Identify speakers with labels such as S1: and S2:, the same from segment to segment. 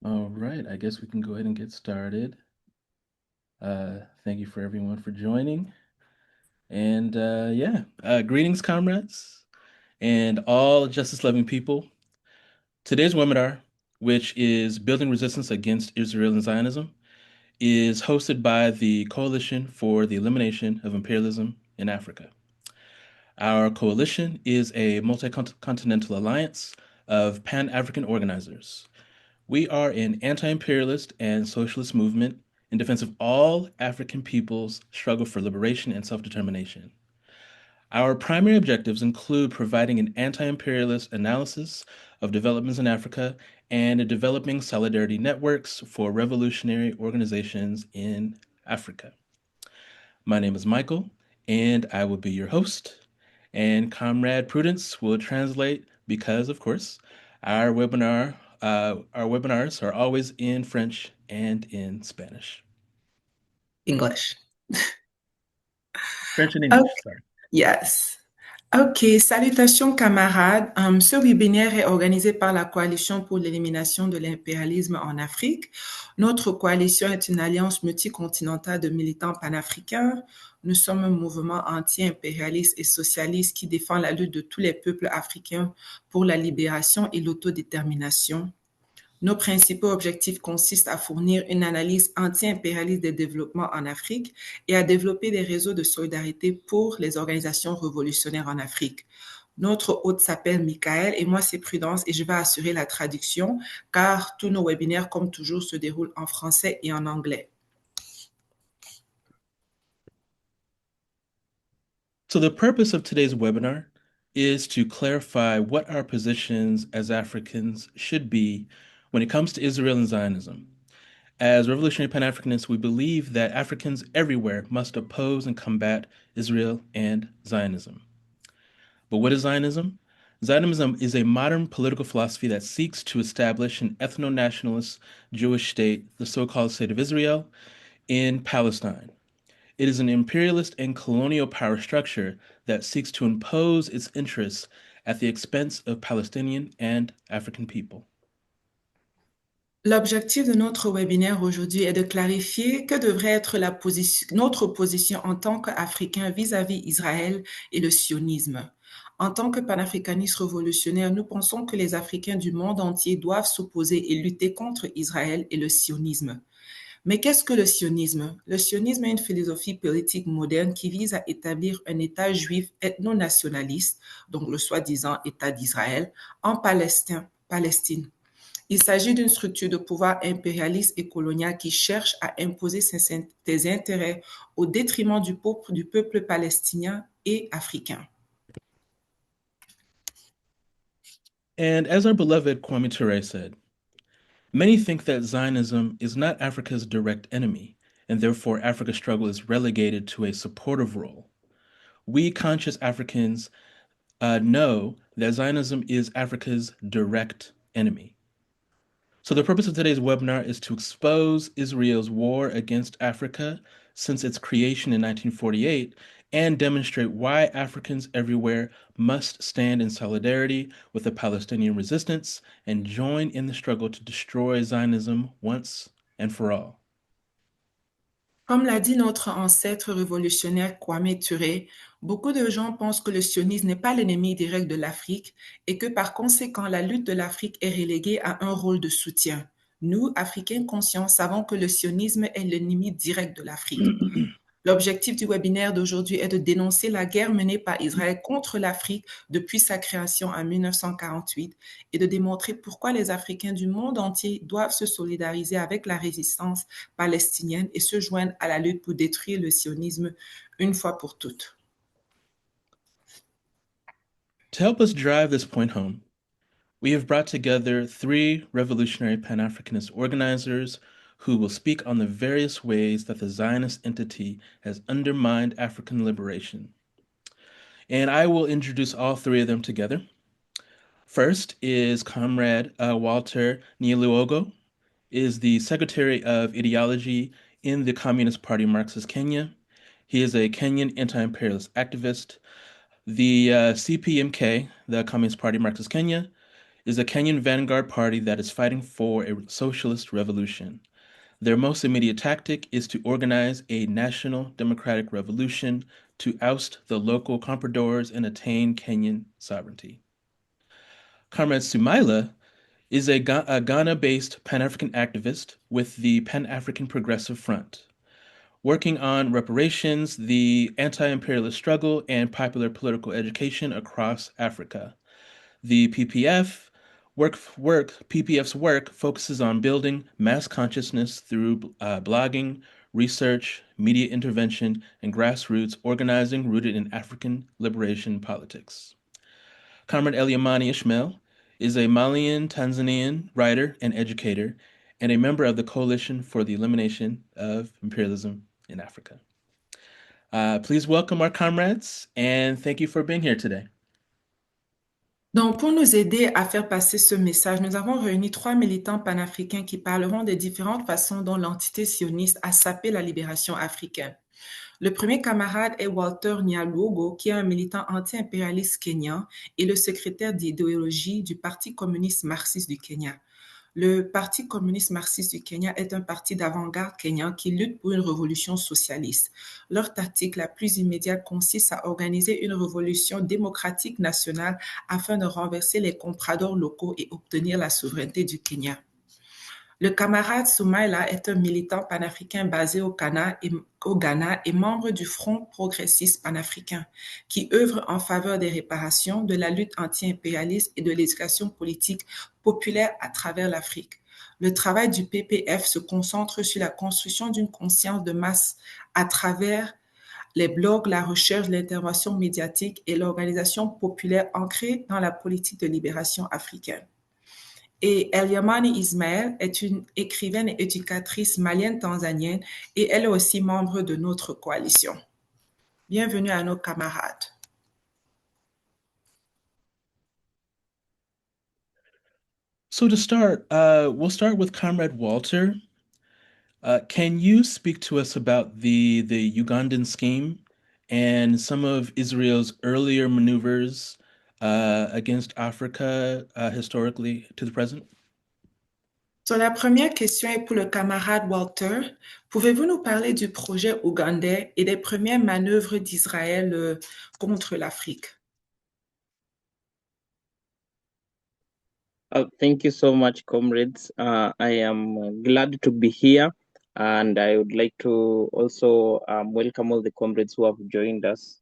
S1: All right, I guess we can go ahead and get started. Thank you for everyone for joining. And greetings, comrades, and all justice loving people. Today's webinar, which is Building Resistance Against Israel and Zionism, is hosted by the Coalition for the Elimination of Imperialism in Africa. Our coalition is a multi-continental alliance of Pan-African organizers. We are an anti-imperialist and socialist movement in defense of all African peoples' struggle for liberation and self-determination. Our primary objectives include providing an anti-imperialist analysis of developments in Africa and developing solidarity networks for revolutionary organizations in Africa. My name is Michael, and I will be your host. And Comrade Prudence will translate because, of course, our webinars are always in French and in Spanish.
S2: English.
S1: French and
S2: Ok,
S1: English, sorry.
S2: yes. Ok, salutations camarades. Ce webinaire est organisé par la Coalition pour l'élimination de l'impérialisme en Afrique. Notre coalition est une alliance multicontinentale de militants panafricains. Nous sommes un mouvement anti-impérialiste et socialiste qui défend la lutte de tous les peuples africains pour la libération et l'autodétermination. Nos principaux objectifs consistent à fournir une analyse anti-impérialiste des développements en Afrique et à développer des réseaux de solidarité pour les organisations révolutionnaires en Afrique. Notre hôte s'appelle Michael et moi c'est Prudence et je vais assurer la traduction car tous nos webinaires, comme toujours, se déroulent en français et en anglais.
S1: So the purpose of today's webinar is to clarify what our positions as Africans should be when it comes to Israel and Zionism. As revolutionary Pan-Africanists, we believe that Africans everywhere must oppose and combat Israel and Zionism. But what is Zionism? Zionism is a modern political philosophy that seeks to establish an ethno-nationalist Jewish state, the so-called State of Israel, in Palestine. It is an imperialist and colonial power structure that seeks to impose its interests at the expense of Palestinian and African people.
S2: L'objectif de notre webinaire aujourd'hui est de clarifier que devrait être notre position en tant qu'Africains vis-à-vis Israël et le sionisme. En tant que panafricanistes révolutionnaires, nous pensons que les Africains du monde entier doivent s'opposer et lutter contre Israël et le sionisme. Mais qu'est-ce que le sionisme? Le sionisme est une philosophie politique moderne qui vise à établir un État juif ethno-nationaliste, donc le soi-disant État d'Israël, en Palestine. Il s'agit d'une structure de pouvoir impérialiste et coloniale qui cherche à imposer ses intérêts au détriment du peuple palestinien et africain.
S1: And as our beloved Kwame Ture said, many think that Zionism is not Africa's direct enemy, and therefore Africa's struggle is relegated to a supportive role. We conscious Africans know that Zionism is Africa's direct enemy. So the purpose of today's webinar is to expose Israel's war against Africa since its creation in 1948 and demonstrate why Africans everywhere must stand in solidarity with the Palestinian resistance and join in the struggle to destroy Zionism once and for all.
S2: Comme l'a dit notre ancêtre révolutionnaire Kwame Ture, beaucoup de gens pensent que le sionisme n'est pas l'ennemi direct de l'Afrique et que par conséquent la lutte de l'Afrique est reléguée à un rôle de soutien. Nous, Africains conscients, savons que le sionisme est l'ennemi direct de l'Afrique. L'objectif du webinaire d'aujourd'hui est de dénoncer la guerre menée par Israël contre l'Afrique depuis sa création en 1948 et de démontrer pourquoi les Africains du monde entier doivent se solidariser avec la résistance palestinienne et se joindre à la lutte pour détruire le sionisme une fois pour toutes.
S1: To help us drive this point home, we have brought together three revolutionary Pan-Africanist organizers who will speak on the various ways that the Zionist entity has undermined African liberation. And I will introduce all three of them together. First is Comrade Walter Nieluogo, is the Secretary of Ideology in the Communist Party Marxist Kenya. He is a Kenyan anti-imperialist activist. The CPMK, the Communist Party Marxist Kenya, is a Kenyan vanguard party that is fighting for a socialist revolution. Their most immediate tactic is to organize a national democratic revolution to oust the local compradors and attain Kenyan sovereignty. Comrade Sumaila is a Ghana-based Pan-African activist with the Pan-African Progressive Front, working on reparations, the anti-imperialist struggle, and popular political education across Africa. The PPF's work focuses on building mass consciousness through blogging, research, media intervention, and grassroots organizing rooted in African liberation politics. Comrade Eliamani Ishmael is a Malian Tanzanian writer and educator and a member of the Coalition for the Elimination of Imperialism in Africa. Please welcome our comrades and thank you for being here today.
S2: Donc, pour nous aider à faire passer ce message, nous avons réuni 3 militants panafricains qui parleront des différentes façons dont l'entité sioniste a sapé la libération africaine. Le premier camarade est Walter Nyaluogo, qui est un militant anti-impérialiste kenyan et le secrétaire d'idéologie du Parti communiste marxiste du Kenya. Le Parti communiste marxiste du Kenya est un parti d'avant-garde kenyan qui lutte pour une révolution socialiste. Leur tactique la plus immédiate consiste à organiser une révolution démocratique nationale afin de renverser les compradors locaux et obtenir la souveraineté du Kenya. Le camarade Soumaïla est un militant panafricain basé au Ghana et membre du Front progressiste panafricain, qui œuvre en faveur des réparations, de la lutte anti-impérialiste et de l'éducation politique populaire à travers l'Afrique. Le travail du PPF se concentre sur la construction d'une conscience de masse à travers les blogs, la recherche, l'intervention médiatique et l'organisation populaire ancrée dans la politique de libération africaine. Et Eliamani Ismaël est une écrivaine et éducatrice malienne-tanzanienne et elle est aussi membre de notre coalition. Bienvenue à nos camarades.
S1: So to start, we'll start with Comrade Walter. Can you speak to us about the Ugandan scheme and some of Israel's earlier maneuvers against Africa historically to the present?
S2: So, la première question est pour le camarade Walter. Pouvez-vous nous parler du projet ougandais et des premières manœuvres d'Israël contre l'Afrique?
S3: Thank you so much, comrades. I am glad to be here, and I would like to also welcome all the comrades who have joined us.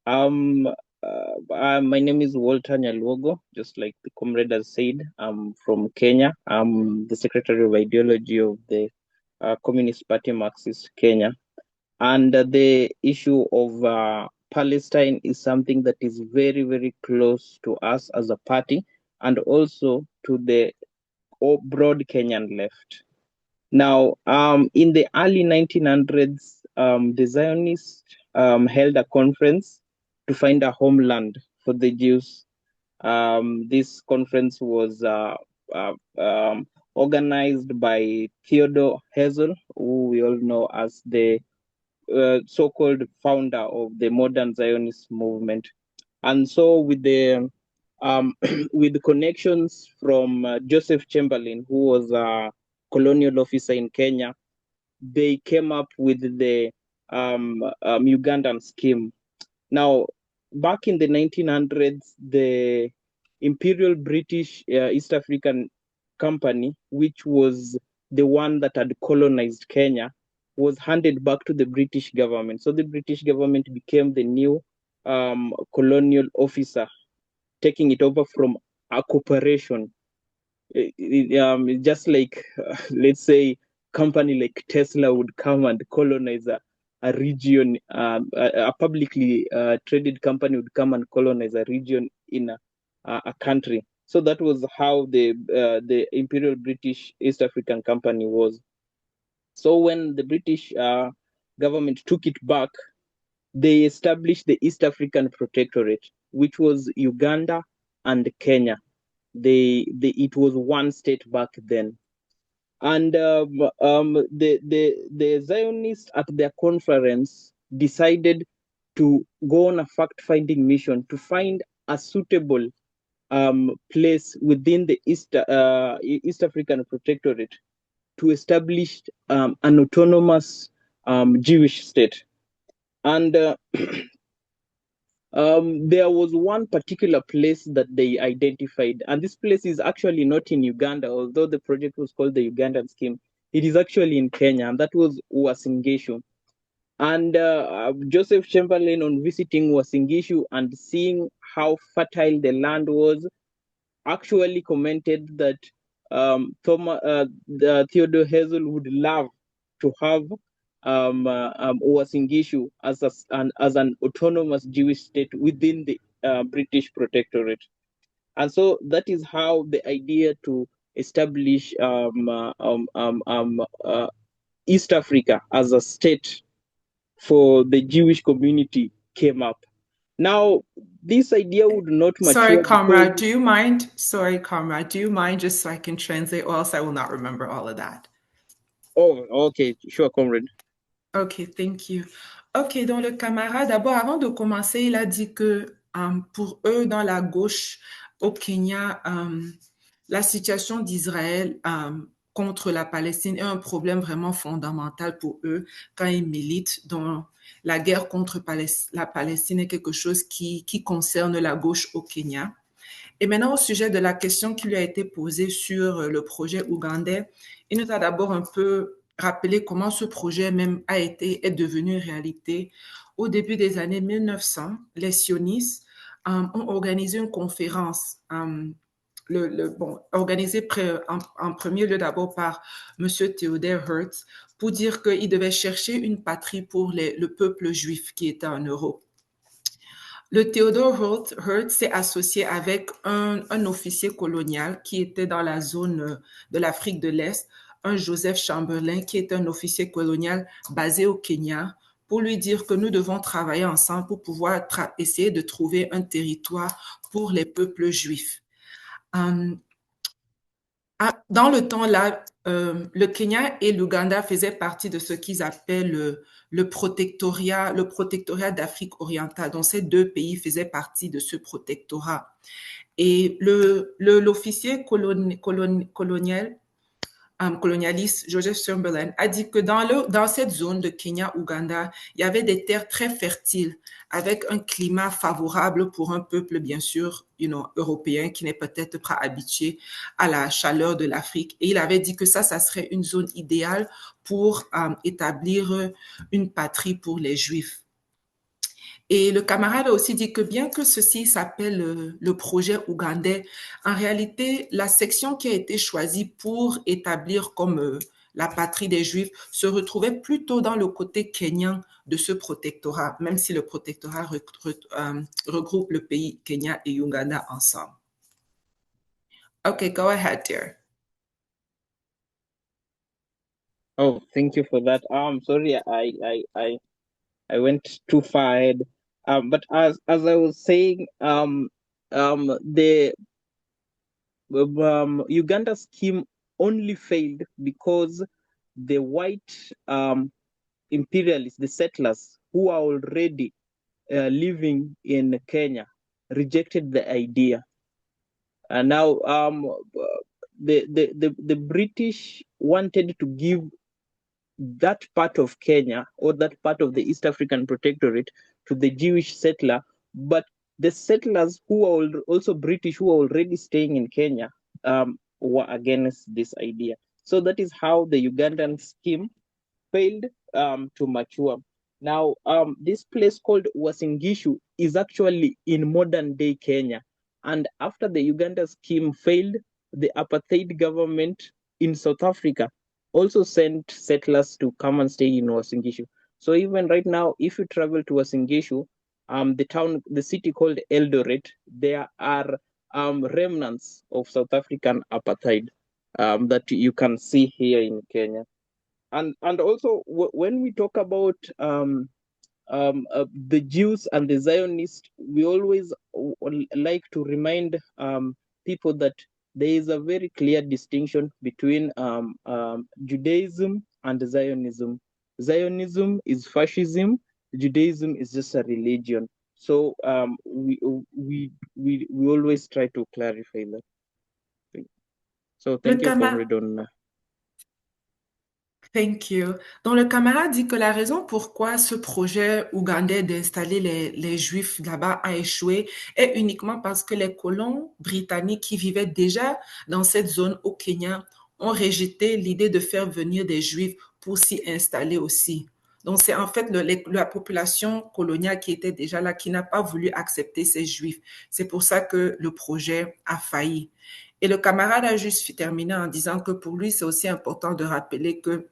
S3: My name is Walter Nyaluogo, just like the comrade has said. I'm from Kenya. I'm the Secretary of Ideology of the Communist Party Marxist Kenya. And the issue of Palestine is something that is very, very close to us as a party and also to the broad Kenyan left. Now, in the early 1900s, the Zionists held a conference to find a homeland for the Jews. This conference was organized by Theodor Herzl, who we all know as the so-called founder of the modern Zionist movement. And so with the with connections from Joseph Chamberlain, who was a colonial officer in Kenya, they came up with the Ugandan scheme. Now, back in the 1900s, the Imperial British East African Company, which was the one that had colonized Kenya, was handed back to the British government. So the British government became the new colonial officer, taking it over from a corporation. Just like, let's say, company like Tesla would come and colonize a region, a publicly traded company would come and colonize a region in a country. So that was how the Imperial British East African Company was. So when the British government took it back, they established the East African Protectorate, which was Uganda and Kenya. It was one state back then. And the Zionists at their conference decided to go on a fact-finding mission to find a suitable place within the East African Protectorate to establish an autonomous Jewish state. And there was one particular place that they identified, and this place is actually not in Uganda, although the project was called the Ugandan Scheme. It is actually in Kenya, and that was Uasin Gishu. And Joseph Chamberlain, on visiting Uasin Gishu and seeing how fertile the land was, actually commented that Theodore Herzl would love to have Uasin Gishu as an autonomous Jewish state within the British Protectorate. And so that is how the idea to establish East Africa as a state for the Jewish community came up. Now, this idea would not mature.
S2: Sorry, comrade, do you mind? Sorry, comrade, do you mind just so I can translate, or else I will not remember all of that?
S3: Oh, okay, sure, comrade.
S2: Ok, thank you. Ok, donc le camarade, d'abord, avant de commencer, il a dit que pour eux, dans la gauche au Kenya, la situation d'Israël contre la Palestine est un problème vraiment fondamental pour eux quand ils militent. Donc, la guerre contre la Palestine est quelque chose qui concerne la gauche au Kenya. Et maintenant, au sujet de la question qui lui a été posée sur le projet ougandais, il nous a d'abord un peu rappelé comment ce projet même est devenu réalité. Au début des années 1900, les sionistes ont organisé une conférence organisée en premier lieu d'abord par M. Theodore Herzl pour dire qu'il devait chercher une patrie pour le peuple juif qui était en Europe. Le Theodore Herzl s'est associé avec un officier colonial qui était dans la zone de l'Afrique de l'Est, un Joseph Chamberlain qui est un officier colonial basé au Kenya, pour lui dire que nous devons travailler ensemble pour pouvoir essayer de trouver un territoire pour les peuples juifs. Dans le temps-là, le Kenya et l'Ouganda faisaient partie de ce qu'ils appellent le protectorat d'Afrique orientale. Donc, ces deux pays faisaient partie de ce protectorat. Et l'officier colonialiste Joseph Chamberlain a dit que dans cette zone de Kenya-Ouganda, il y avait des terres très fertiles avec un climat favorable pour un peuple, bien sûr, européen qui n'est peut-être pas habitué à la chaleur de l'Afrique. Et il avait dit que ça serait une zone idéale pour établir une patrie pour les Juifs. Et le camarade a aussi dit que bien que ceci s'appelle le projet ougandais, en réalité, la section qui a été choisie pour établir comme la patrie des Juifs se retrouvait plutôt dans le côté kenyan de ce protectorat, même si le protectorat regroupe le pays Kenya et Ouganda ensemble. Okay, go ahead, dear.
S3: Oh, thank you for that. Sorry, I went too far ahead. But as I was saying, the Uganda scheme only failed because the white imperialists, the settlers who are already living in Kenya, rejected the idea. And now the British wanted to give that part of Kenya or that part of the East African Protectorate to the Jewish settler, but the settlers who are also British, who are already staying in Kenya, were against this idea. So that is how the Ugandan scheme failed to mature. Now, this place called Uasin Gishu is actually in modern day Kenya. And after the Uganda scheme failed, the apartheid government in South Africa also sent settlers to come and stay in Uasin Gishu. So even right now, if you travel to Uasin Gishu, the city called Eldoret, there are remnants of South African apartheid that you can see here in Kenya. And also when we talk about the Jews and the Zionists, we always like to remind people that there is a very clear distinction between Judaism and Zionism. Zionism is fascism. Judaism is just a religion. So we always try to clarify that. So thank you for reading.
S2: Thank you. Donc, le camarade dit que la raison pourquoi ce projet ougandais d'installer les Juifs là-bas a échoué est uniquement parce que les colons britanniques qui vivaient déjà dans cette zone au Kenya ont rejeté l'idée de faire venir des Juifs pour s'y installer aussi. Donc, c'est en fait la population coloniale qui était déjà là, qui n'a pas voulu accepter ces Juifs. C'est pour ça que le projet a failli. Et le camarade a juste terminé en disant que pour lui, c'est aussi important de rappeler que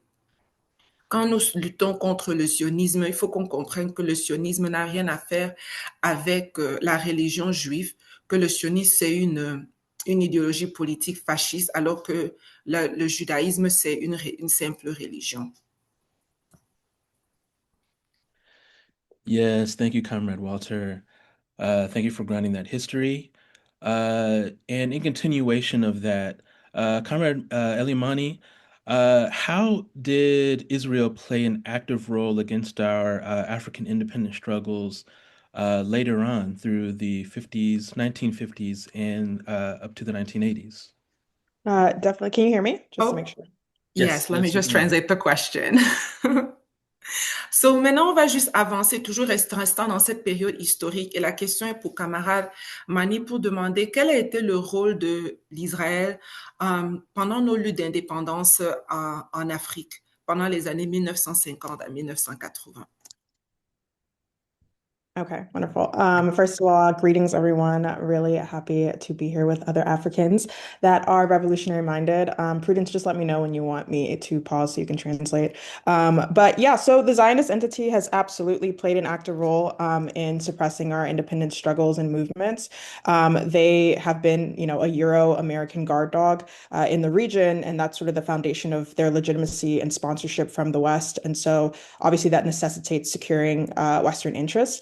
S2: quand nous luttons contre le sionisme, il faut qu'on comprenne que le sionisme n'a rien à faire avec la religion juive, que le sionisme, c'est une idéologie politique fasciste, alors que le judaïsme, c'est une simple religion.
S1: Yes, thank you, Comrade Walter. Thank you for grounding that history. And in continuation of that, Comrade Elimani, how did Israel play an active role against our African independent struggles later on through the 50s, 1950s, and up to the 1980s?
S4: Definitely. Can you hear me? Just to make sure.
S2: Yes, let me just translate the question. So, maintenant, on va juste avancer, toujours restant dans cette période historique. Et la question est pour camarade Mani pour demander quel a été le rôle de l'Israël pendant nos luttes d'indépendance en Afrique, pendant les années 1950 à 1980.
S4: Okay, wonderful. First of all, greetings, everyone. Really happy to be here with other Africans that are revolutionary minded. Prudence, just let me know when you want me to pause so you can translate. But yeah, so the Zionist entity has absolutely played an active role in suppressing our independence struggles and movements. They have been, a Euro-American guard dog in the region, and that's sort of the foundation of their legitimacy and sponsorship from the West. And so obviously that necessitates securing Western interests.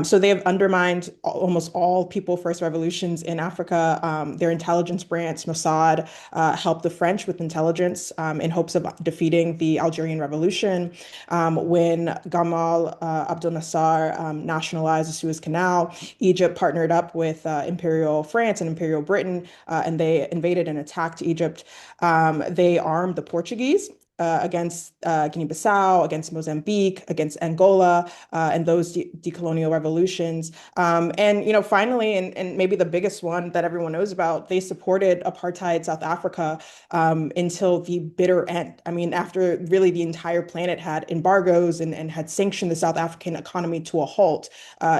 S4: So they have undermined almost all people-first revolutions in Africa. Their intelligence branch, Mossad, helped the French with intelligence in hopes of defeating the Algerian Revolution. When Gamal Abdel Nasser nationalized the Suez Canal, Egypt partnered up with Imperial France and Imperial Britain, and they invaded and attacked Egypt. They armed the Portuguese against Guinea-Bissau, against Mozambique, against Angola, and those decolonial revolutions. And finally, and maybe the biggest one that everyone knows about, they supported apartheid South Africa until the bitter end. I mean, after really the entire planet had embargoes and had sanctioned the South African economy to a halt,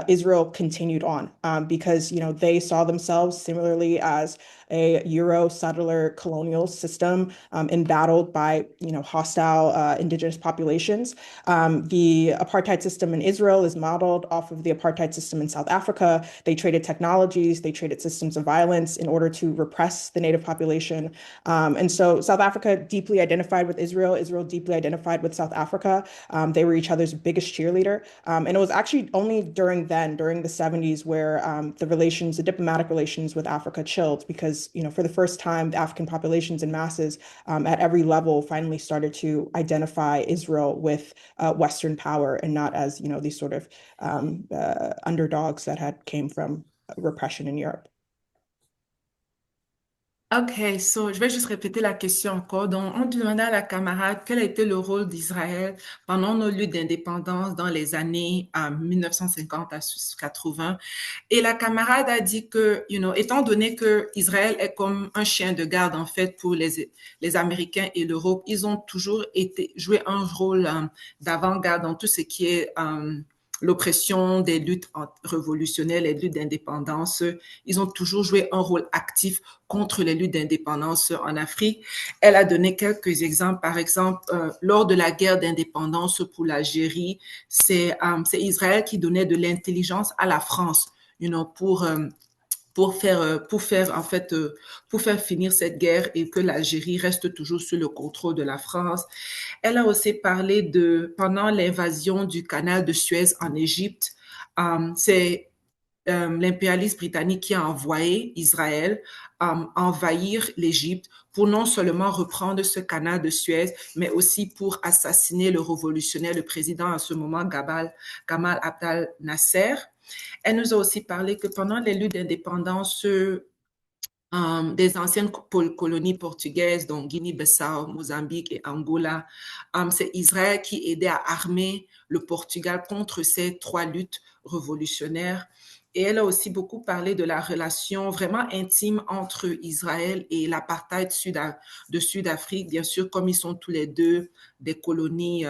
S4: Israel continued on because, they saw themselves similarly as a Euro settler colonial system embattled by, hostile indigenous populations. The apartheid system in Israel is modeled off of the apartheid system in South Africa. They traded technologies, they traded systems of violence in order to repress the native population. And so South Africa deeply identified with Israel, Israel deeply identified with South Africa. They were each other's biggest cheerleader. And it was actually only during the 70s, where the diplomatic relations with Africa chilled, because for the first time, the African populations and masses at every level finally started to identify Israel with Western power and not as, these sort of underdogs that had came from repression in Europe.
S2: OK, so je vais juste répéter la question encore. Donc, on demandait à la camarade quel a été le rôle d'Israël pendant nos luttes d'indépendance dans les années 1950 à 80. Et la camarade a dit que, étant donné que Israël est comme un chien de garde, en fait, pour les Américains et l'Europe, ils ont toujours joué un rôle d'avant-garde dans tout ce qui est l'oppression des luttes révolutionnaires, les luttes d'indépendance. Ils ont toujours joué un rôle actif contre les luttes d'indépendance en Afrique. Elle a donné quelques exemples. Par exemple, lors de la guerre d'indépendance pour l'Algérie, c'est Israël qui donnait de l'intelligence à la France, pour faire finir cette guerre et que l'Algérie reste toujours sous le contrôle de la France. Elle a aussi parlé pendant l'invasion du canal de Suez en Égypte, c'est l'impérialiste britannique qui a envoyé Israël envahir l'Égypte pour non seulement reprendre ce canal de Suez, mais aussi pour assassiner le révolutionnaire, le président à ce moment, Gamal Abdel Nasser. Elle nous a aussi parlé que pendant les luttes d'indépendance, des anciennes colonies portugaises, donc Guinée-Bissau, Mozambique et Angola. C'est Israël qui aidait à armer le Portugal contre ces trois luttes révolutionnaires. Et elle a aussi beaucoup parlé de la relation vraiment intime entre Israël et l'apartheid de Sud-Afrique, bien sûr, comme ils sont tous les deux des colonies,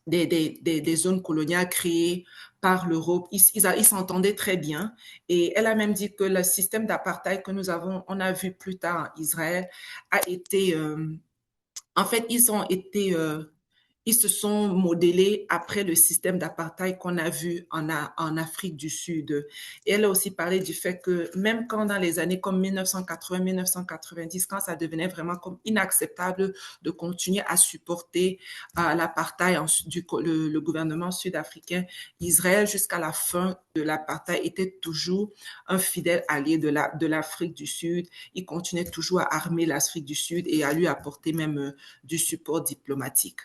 S2: des zones coloniales créées par l'Europe. Ils s'entendaient très bien. Et elle a même dit que le système d'apartheid que on a vu plus tard en Israël, a été, en fait, ils se sont modélés après le système d'apartheid qu'on a vu en Afrique du Sud. Et elle a aussi parlé du fait que même quand dans les années comme 1980, 1990, quand ça devenait vraiment comme inacceptable de continuer à supporter l'apartheid le gouvernement sud-africain, Israël, jusqu'à la fin de l'apartheid, était toujours un fidèle allié de l'Afrique du Sud. Il continuait toujours à armer l'Afrique du Sud et à lui apporter même du support diplomatique.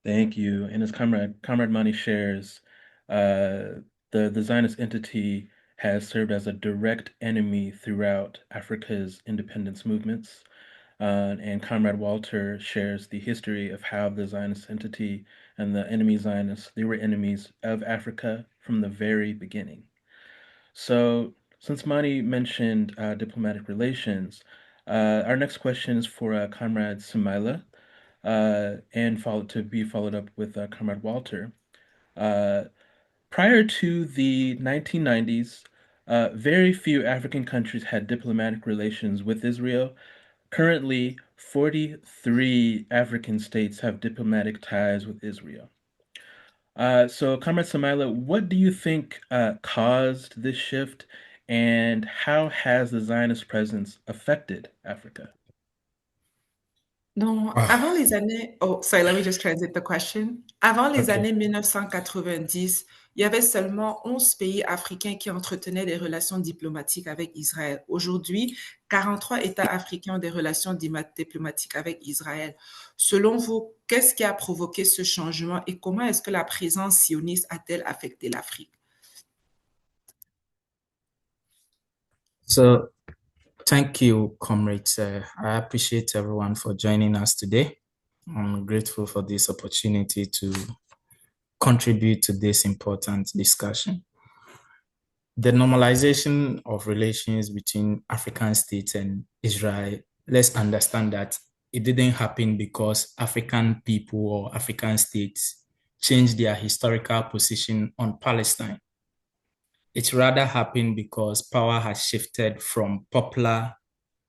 S1: Thank you. And as Comrade Mani shares, the Zionist entity has served as a direct enemy throughout Africa's independence movements. And Comrade Walter shares the history of how the Zionist entity and the enemy Zionists, they were enemies of Africa from the very beginning. So, since Mani mentioned diplomatic relations, our next question is for Comrade Sumaila, and followed up with Comrade Walter. Uh, Prior to the 1990s, very few African countries had diplomatic relations with Israel. Currently, 43 African states have diplomatic ties with Israel. So, Comrade Samaila, what do you think caused this shift, and how has the Zionist presence affected Africa?
S2: Donc, avant les années, oh, sorry, let me just translate the question. Avant les
S1: Okay.
S2: années 1990, il y avait seulement 11 pays africains qui entretenaient des relations diplomatiques avec Israël. Aujourd'hui, 43 États africains ont des relations diplomatiques avec Israël. Selon vous, qu'est-ce qui a provoqué ce changement et comment est-ce que la présence sioniste a-t-elle affecté l'Afrique?
S5: So, thank you, comrades. I appreciate everyone for joining us today. I'm grateful for this opportunity to contribute to this important discussion. The normalization of relations between African states and Israel, let's understand that it didn't happen because African people or African states changed their historical position on Palestine. It rather happened because power has shifted from popular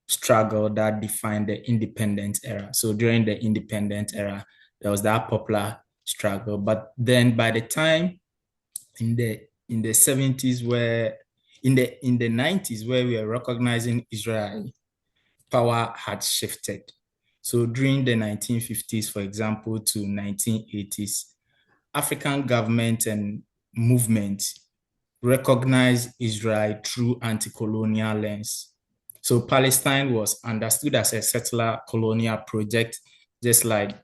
S5: struggle that defined the independent era. So during the independent era, there was that popular struggle. But then by the time in the 70s where in the 90s where we were recognizing Israel, power had shifted. So during the 1950s, for example, to 1980s, African government and movements recognized Israel through anti-colonial lens. So Palestine was understood as a settler colonial project, just like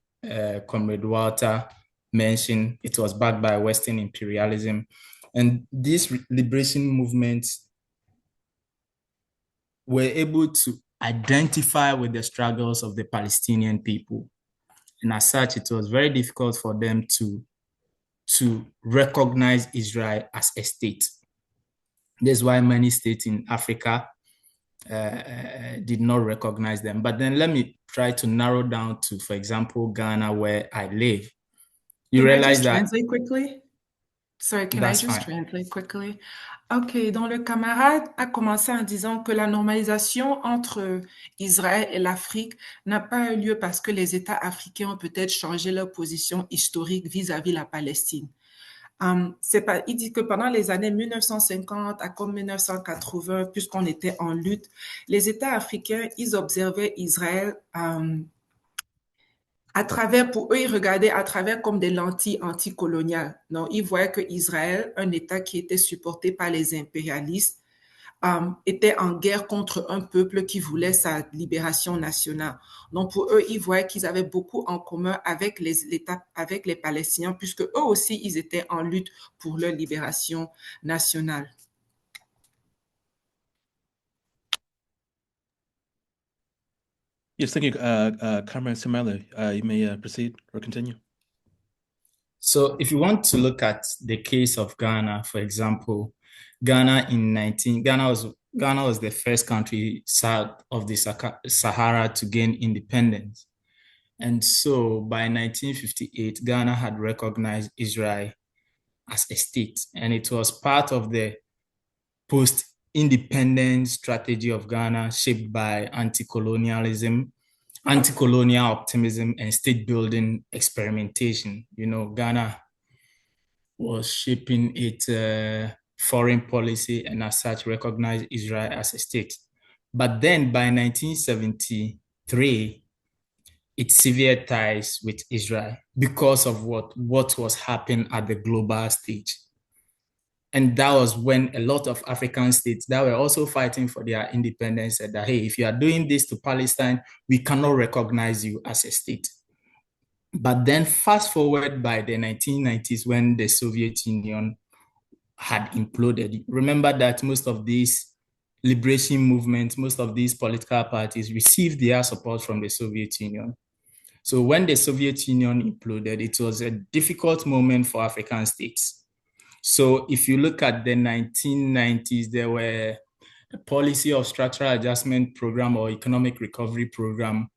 S5: Comrade Walter mentioned. It was backed by Western imperialism. And these liberation movements were able to identify with the struggles of the Palestinian people. And as such, it was very difficult for them to recognize Israel as a state. That's why many states in Africa did not recognize them. But then let me try to narrow down to, for example, Ghana, where I live. You
S2: Can I
S5: realize
S2: just
S5: that...
S2: translate quickly? Sorry, can I
S5: That's
S2: just
S5: fine.
S2: translate quickly? OK, donc le camarade a commencé en disant que la normalisation entre Israël et l'Afrique n'a pas eu lieu parce que les États africains ont peut-être changé leur position historique vis-à-vis la Palestine. Il dit que pendant les années 1950 à comme 1980, puisqu'on était en lutte, les États africains, ils observaient Israël à travers, pour eux, ils regardaient à travers comme des lentilles anticoloniales. Donc, ils voyaient que Israël, un État qui était supporté par les impérialistes, étaient en guerre contre un peuple qui voulait sa libération nationale. Donc pour eux, ils voyaient qu'ils avaient beaucoup en commun avec avec les Palestiniens, puisque eux aussi, ils étaient en lutte pour leur libération nationale.
S1: Yes, thank you, Comrade Simale. You may proceed or continue.
S5: So if you want to look at the case of Ghana, for example, Ghana was the first country south of the Sahara to gain independence. And so by 1958, Ghana had recognized Israel as a state, and it was part of the post-independence strategy of Ghana shaped by anti-colonial optimism, and state-building experimentation. Ghana was shaping its foreign policy and as such recognized Israel as a state. But then by 1973, it severed ties with Israel because of what was happening at the global stage. And that was when a lot of African states that were also fighting for their independence said that, hey, if you are doing this to Palestine, we cannot recognize you as a state. But then fast forward by the 1990s when the Soviet Union had imploded. Remember that most of these liberation movements, most of these political parties received their support from the Soviet Union. So when the Soviet Union imploded, it was a difficult moment for African states. So if you look at the 1990s, there were a policy of structural adjustment program or economic recovery program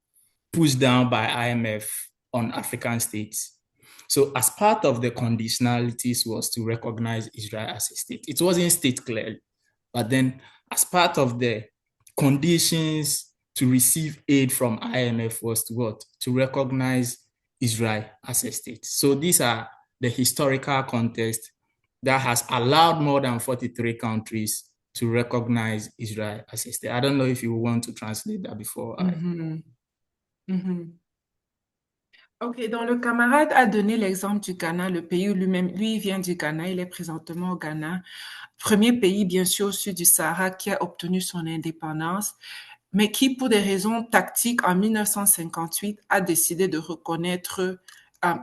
S5: pushed down by IMF on African states. So as part of the conditionalities was to recognize Israel as a state. It wasn't state clearly, but then as part of the conditions to receive aid from IMF was to what? To recognize Israel as a state. So these are the historical context that has allowed more than 43 countries to recognize Israel as a state. I don't know if you want to translate that before.
S2: Ok, donc le camarade a donné l'exemple du Ghana, le pays lui-même, lui, il vient du Ghana, il est présentement au Ghana, premier pays bien sûr au sud du Sahara qui a obtenu son indépendance, mais qui pour des raisons tactiques en 1958 a décidé de reconnaître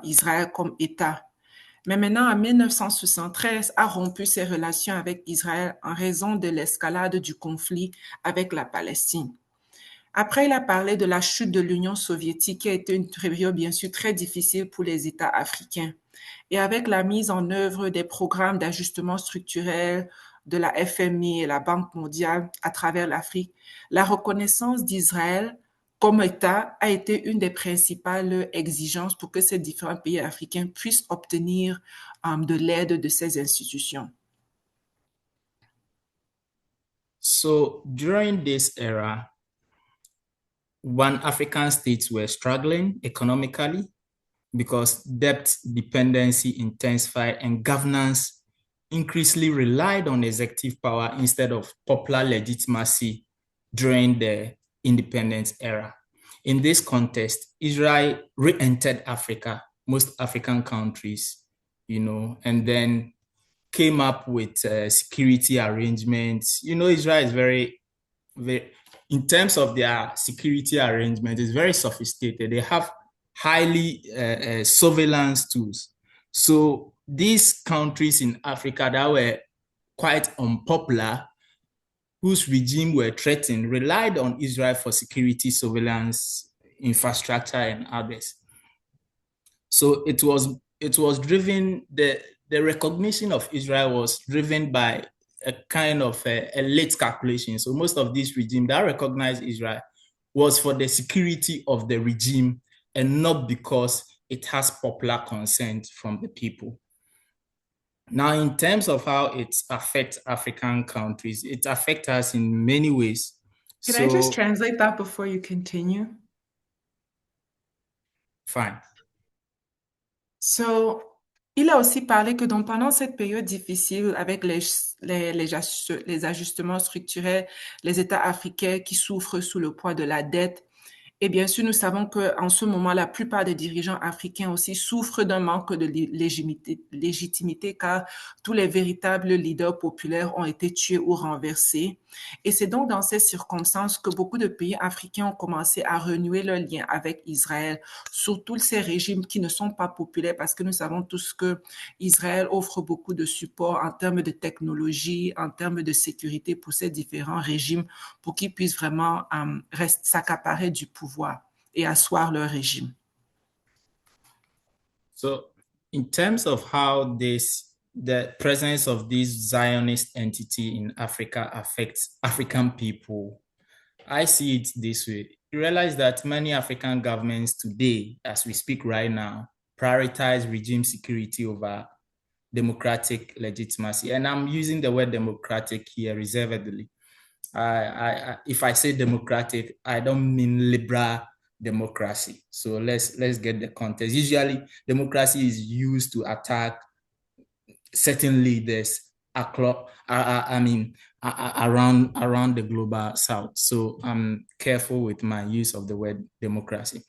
S2: Israël comme État. Mais maintenant, en 1973, a rompu ses relations avec Israël en raison de l'escalade du conflit avec la Palestine. Après, il a parlé de la chute de l'Union soviétique qui a été une période bien sûr très difficile pour les États africains. Et avec la mise en œuvre des programmes d'ajustement structurel de la FMI et la Banque mondiale à travers l'Afrique, la reconnaissance d'Israël comme État a été une des principales exigences pour que ces différents pays africains puissent obtenir de l'aide de ces institutions.
S5: So during this era, one African states were struggling economically because debt dependency intensified and governance increasingly relied on executive power instead of popular legitimacy during the independence era. In this context, Israel re-entered Africa, most African countries, and then came up with security arrangements. Israel is very, in terms of their security arrangement, it's very sophisticated. They have highly surveillance tools. So these countries in Africa that were quite unpopular, whose regime were threatened, relied on Israel for security, surveillance, infrastructure, and others. So it was driven, the recognition of Israel was driven by a kind of a late calculation. So most of this regime that recognized Israel was for the security of the regime and not because it has popular consent from the people. Now, in terms of how it affects African countries, it affects us in many ways.
S2: Can I just translate that before you continue?
S5: Fine.
S2: So, il a aussi parlé que donc pendant cette période difficile avec les ajustements structurels, les États africains qui souffrent sous le poids de la dette Et bien sûr, nous savons qu'en ce moment, la plupart des dirigeants africains aussi souffrent d'un manque de légitimité car tous les véritables leaders populaires ont été tués ou renversés. Et c'est donc dans ces circonstances que beaucoup de pays africains ont commencé à renouer leurs liens avec Israël, surtout ces régimes qui ne sont pas populaires parce que nous savons tous que Israël offre beaucoup de support en termes de technologie, en termes de sécurité pour ces différents régimes pour qu'ils puissent vraiment s'accaparer du pouvoir et asseoir leur régime.
S5: So, in terms of how the presence of this Zionist entity in Africa affects African people, I see it this way. You realize that many African governments today, as we speak right now, prioritize regime security over democratic legitimacy. And I'm using the word democratic here reservedly. If I say democratic, I don't mean liberal democracy. So let's get the context. Usually, democracy is used to attack certain leaders around the global south. So I'm careful with my use of the word democracy.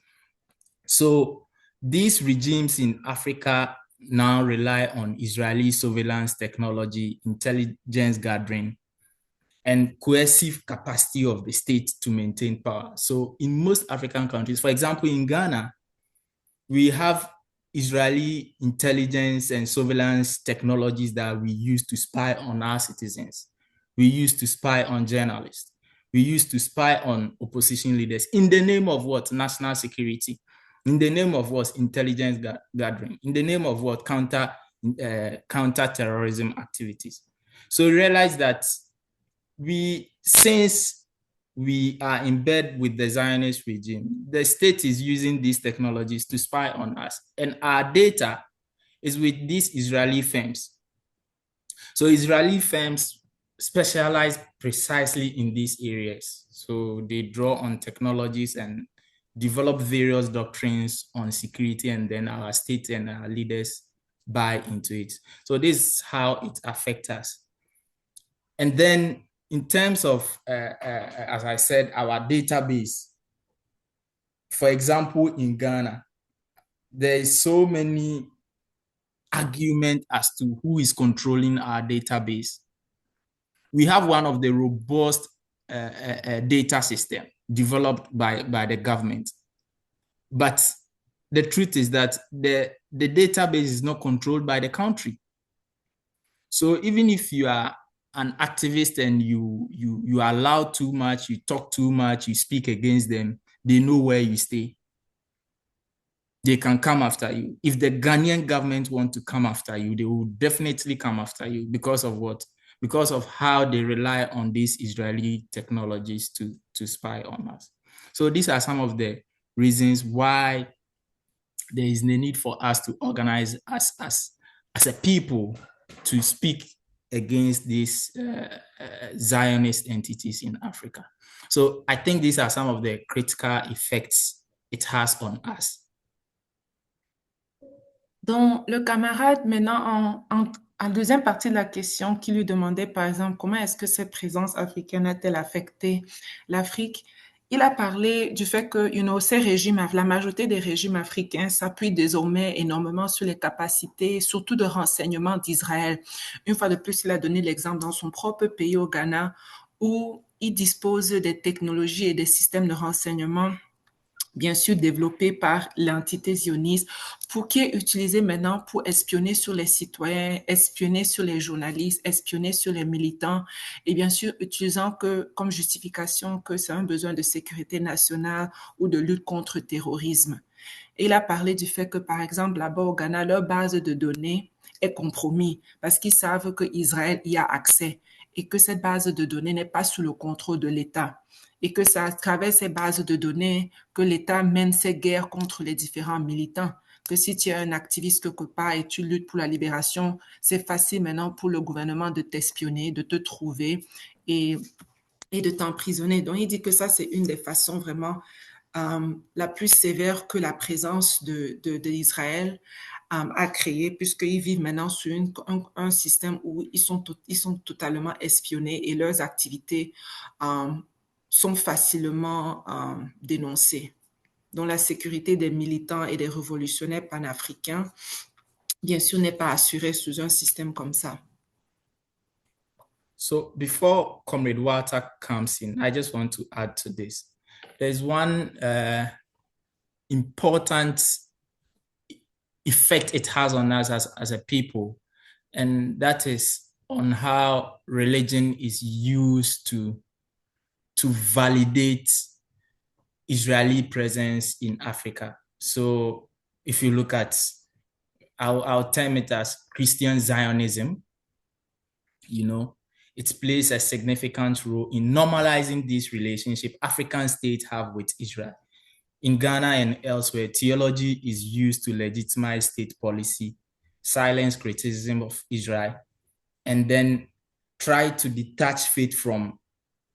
S5: So these regimes in Africa now rely on Israeli surveillance technology, intelligence gathering, and coercive capacity of the state to maintain power. So in most African countries, for example, in Ghana, we have Israeli intelligence and surveillance technologies that we use to spy on our citizens. We use to spy on journalists. We use to spy on opposition leaders in the name of what? National security. In the name of what? Intelligence gathering. In the name of what? Counter-terrorism activities. So realize that since we are in bed with the Zionist regime, the state is using these technologies to spy on us. And our data is with these Israeli firms. So Israeli firms specialize precisely in these areas. So they draw on technologies and develop various doctrines on security, and then our state and our leaders buy into it. So this is how it affects us. And then in terms of, as I said, our database, for example, in Ghana, there is so many arguments as to who is controlling our database. We have one of the robust data system developed by the government. But the truth is that the database is not controlled by the country. So even if you are an activist and you allow too much, you talk too much, you speak against them, they know where you stay. They can come after you. If the Ghanaian government want to come after you, they will definitely come after you because of what? Because of how they rely on these Israeli technologies to spy on us. So these are some of the reasons why there is the need for us to organize as a people to speak against these Zionist entities in Africa. So I think these are some of the critical effects it has on us.
S2: Donc, le camarade, maintenant, en deuxième partie de la question, qui lui demandait, par exemple, comment est-ce que cette présence africaine a-t-elle affecté l'Afrique? Il a parlé du fait que, ces régimes, la majorité des régimes africains s'appuient désormais énormément sur les capacités, surtout de renseignement d'Israël. Une fois de plus, il a donné l'exemple dans son propre pays, au Ghana, où il dispose des technologies et des systèmes de renseignement bien sûr développé par l'entité zioniste, qui est utilisé maintenant pour espionner sur les citoyens, espionner sur les journalistes, espionner sur les militants, et bien sûr utilisant comme justification que c'est un besoin de sécurité nationale ou de lutte contre le terrorisme. Et il a parlé du fait que, par exemple, là-bas au Ghana, leur base de données est compromise parce qu'ils savent qu'Israël y a accès et que cette base de données n'est pas sous le contrôle de l'État. Et que c'est à travers ces bases de données que l'État mène ses guerres contre les différents militants. Que si tu es un activiste quelque part et tu luttes pour la libération, c'est facile maintenant pour le gouvernement de t'espionner, de te trouver et de t'emprisonner. Donc, il dit que ça, c'est une des façons vraiment la plus sévère que la présence d'Israël a créé, puisqu'ils vivent maintenant sur un système où ils sont totalement espionnés et leurs activités sont facilement dénoncées. dont la sécurité des militants et des révolutionnaires panafricains, bien sûr, n'est pas assurée sous un système comme ça.
S5: So before Comrade Walter comes in, I just want to add to this. There's one important effect it has on us as a people, and that is on how religion is used to validate Israeli presence in Africa. So if you look at, I'll term it as Christian Zionism, you know, it plays a significant role in normalizing this relationship African states have with Israel. In Ghana and elsewhere, theology is used to legitimize state policy, silence criticism of Israel, and then try to detach faith from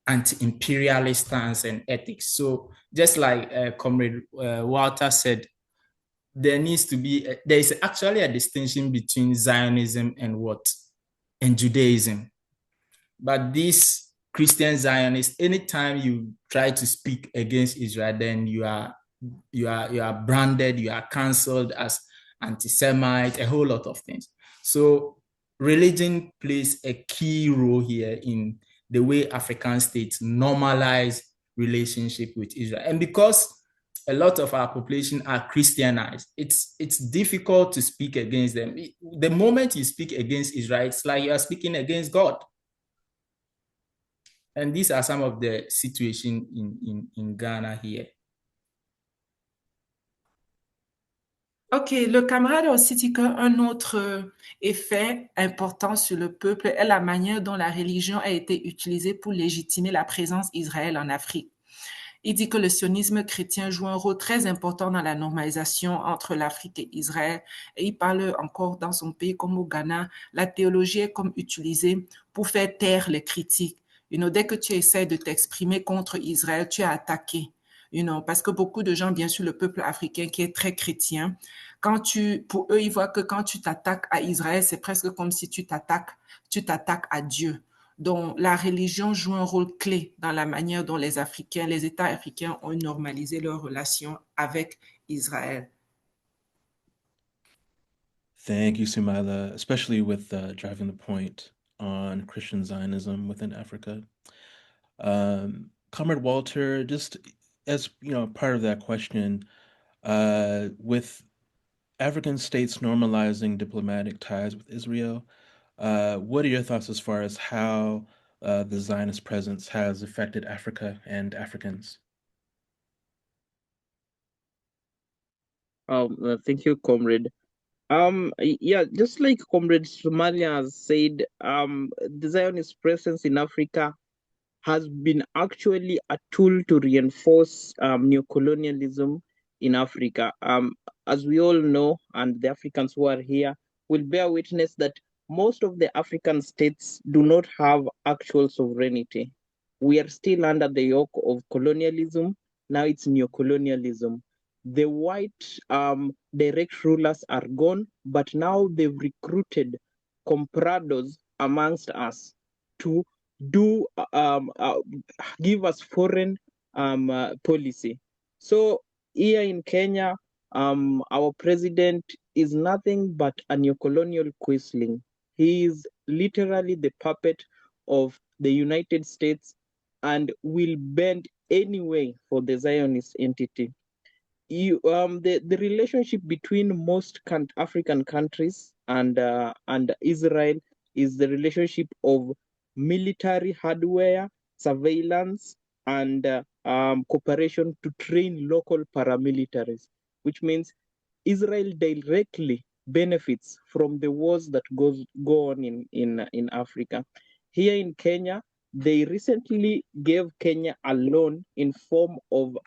S5: anti-imperialist stance and ethics. So just like Comrade Walter said, there is actually a distinction between Zionism and and Judaism. But these Christian Zionists, anytime you try to speak against Israel, then you are branded, you are cancelled as anti-Semite, a whole lot of things. So religion plays a key role here in the way African states normalize relationship with Israel. And because a lot of our population are Christianized, it's difficult to speak against them. The moment you speak against Israel, it's like you are speaking against God. And these are some of the situations in Ghana here.
S2: Ok, le camarade a aussi dit qu'un autre effet important sur le peuple est la manière dont la religion a été utilisée pour légitimer la présence d'Israël en Afrique. Il dit que le sionisme chrétien joue un rôle très important dans la normalisation entre l'Afrique et Israël. Et il parle encore dans son pays comme au Ghana, la théologie est comme utilisée pour faire taire les critiques. Dès que tu essaies de t'exprimer contre Israël, tu es attaqué. Parce que beaucoup de gens, bien sûr, le peuple africain qui est très chrétien, pour eux, ils voient que quand tu t'attaques à Israël, c'est presque comme si tu t'attaques à Dieu. Donc, la religion joue un rôle clé dans la manière dont les États africains ont normalisé leurs relations avec Israël.
S1: Thank you, Sumaila, especially with driving the point on Christian Zionism within Africa. Comrade Walter, just as part of that question, with African states normalizing diplomatic ties with Israel, what are your thoughts as far as how the Zionist presence has affected Africa and Africans?
S3: Thank you, Comrade. Yeah, just like Comrade Somalia has said, the Zionist presence in Africa has been actually a tool to reinforce neocolonialism in Africa. As we all know, and the Africans who are here will bear witness that most of the African states do not have actual sovereignty. We are still under the yoke of colonialism. Now it's neocolonialism. The white direct rulers are gone, but now they've recruited comprados amongst us to give us foreign policy. So here in Kenya, our president is nothing but a neocolonial quisling. He is literally the puppet of the United States and will bend any way for the Zionist entity. The relationship between most African countries and Israel is the relationship of military hardware, surveillance, and cooperation to train local paramilitaries, which means Israel directly benefits from the wars that go on in Africa. Here in Kenya, they recently gave Kenya a loan in form of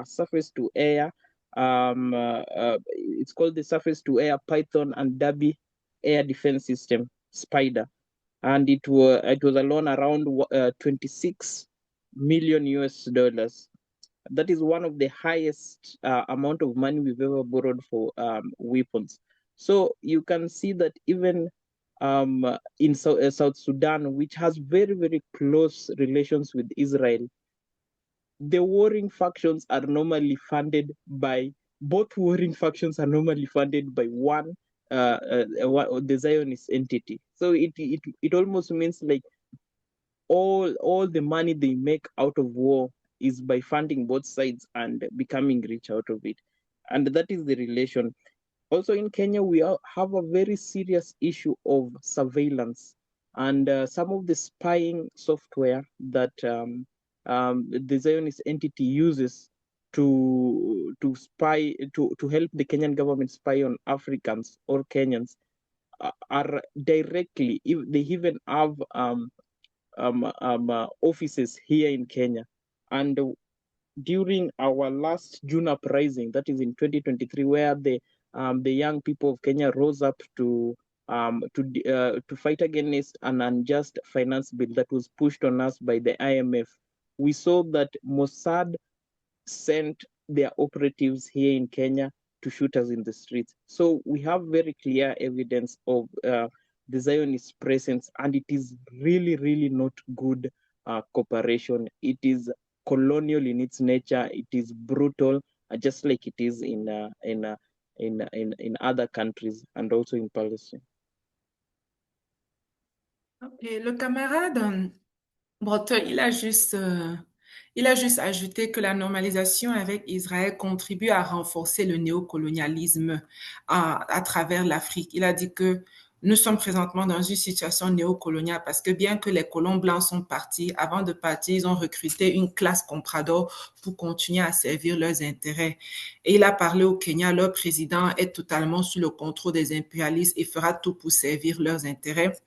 S3: surface-to-air. It's called the surface-to-air Python and Derby air defense system, Spider, and it was a loan around 26 million US dollars. That is one of the highest amount of money we've ever borrowed for weapons. So you can see that even in South Sudan, which has very, very close relations with Israel, the warring factions are normally funded by both warring factions are normally funded by the Zionist entity. So it almost means like all the money they make out of war is by funding both sides and becoming rich out of it. And that is the relation. Also in Kenya, we have a very serious issue of surveillance and some of the spying software that the Zionist entity uses to spy to help the Kenyan government spy on Africans or Kenyans are directly, if they even have offices here in Kenya. And during our last June uprising, that is in 2023, where the young people of Kenya rose up to fight against an unjust finance bill that was pushed on us by the IMF, we saw that Mossad sent their operatives here in Kenya to shoot us in the streets. So we have very clear evidence of the Zionist presence, and it is really, really not good cooperation. It is colonial in its nature. It is brutal, just like it is in other countries and also in Palestine.
S2: Ok, le camarade Contre, il a juste ajouté que la normalisation avec Israël contribue à renforcer le néocolonialisme à travers l'Afrique. Il a dit que nous sommes présentement dans une situation néocoloniale parce que bien que les colons blancs sont partis, avant de partir, ils ont recruté une classe comprador pour continuer à servir leurs intérêts. Et il a parlé au Kenya, leur président est totalement sous le contrôle des impérialistes et fera tout pour servir leurs intérêts.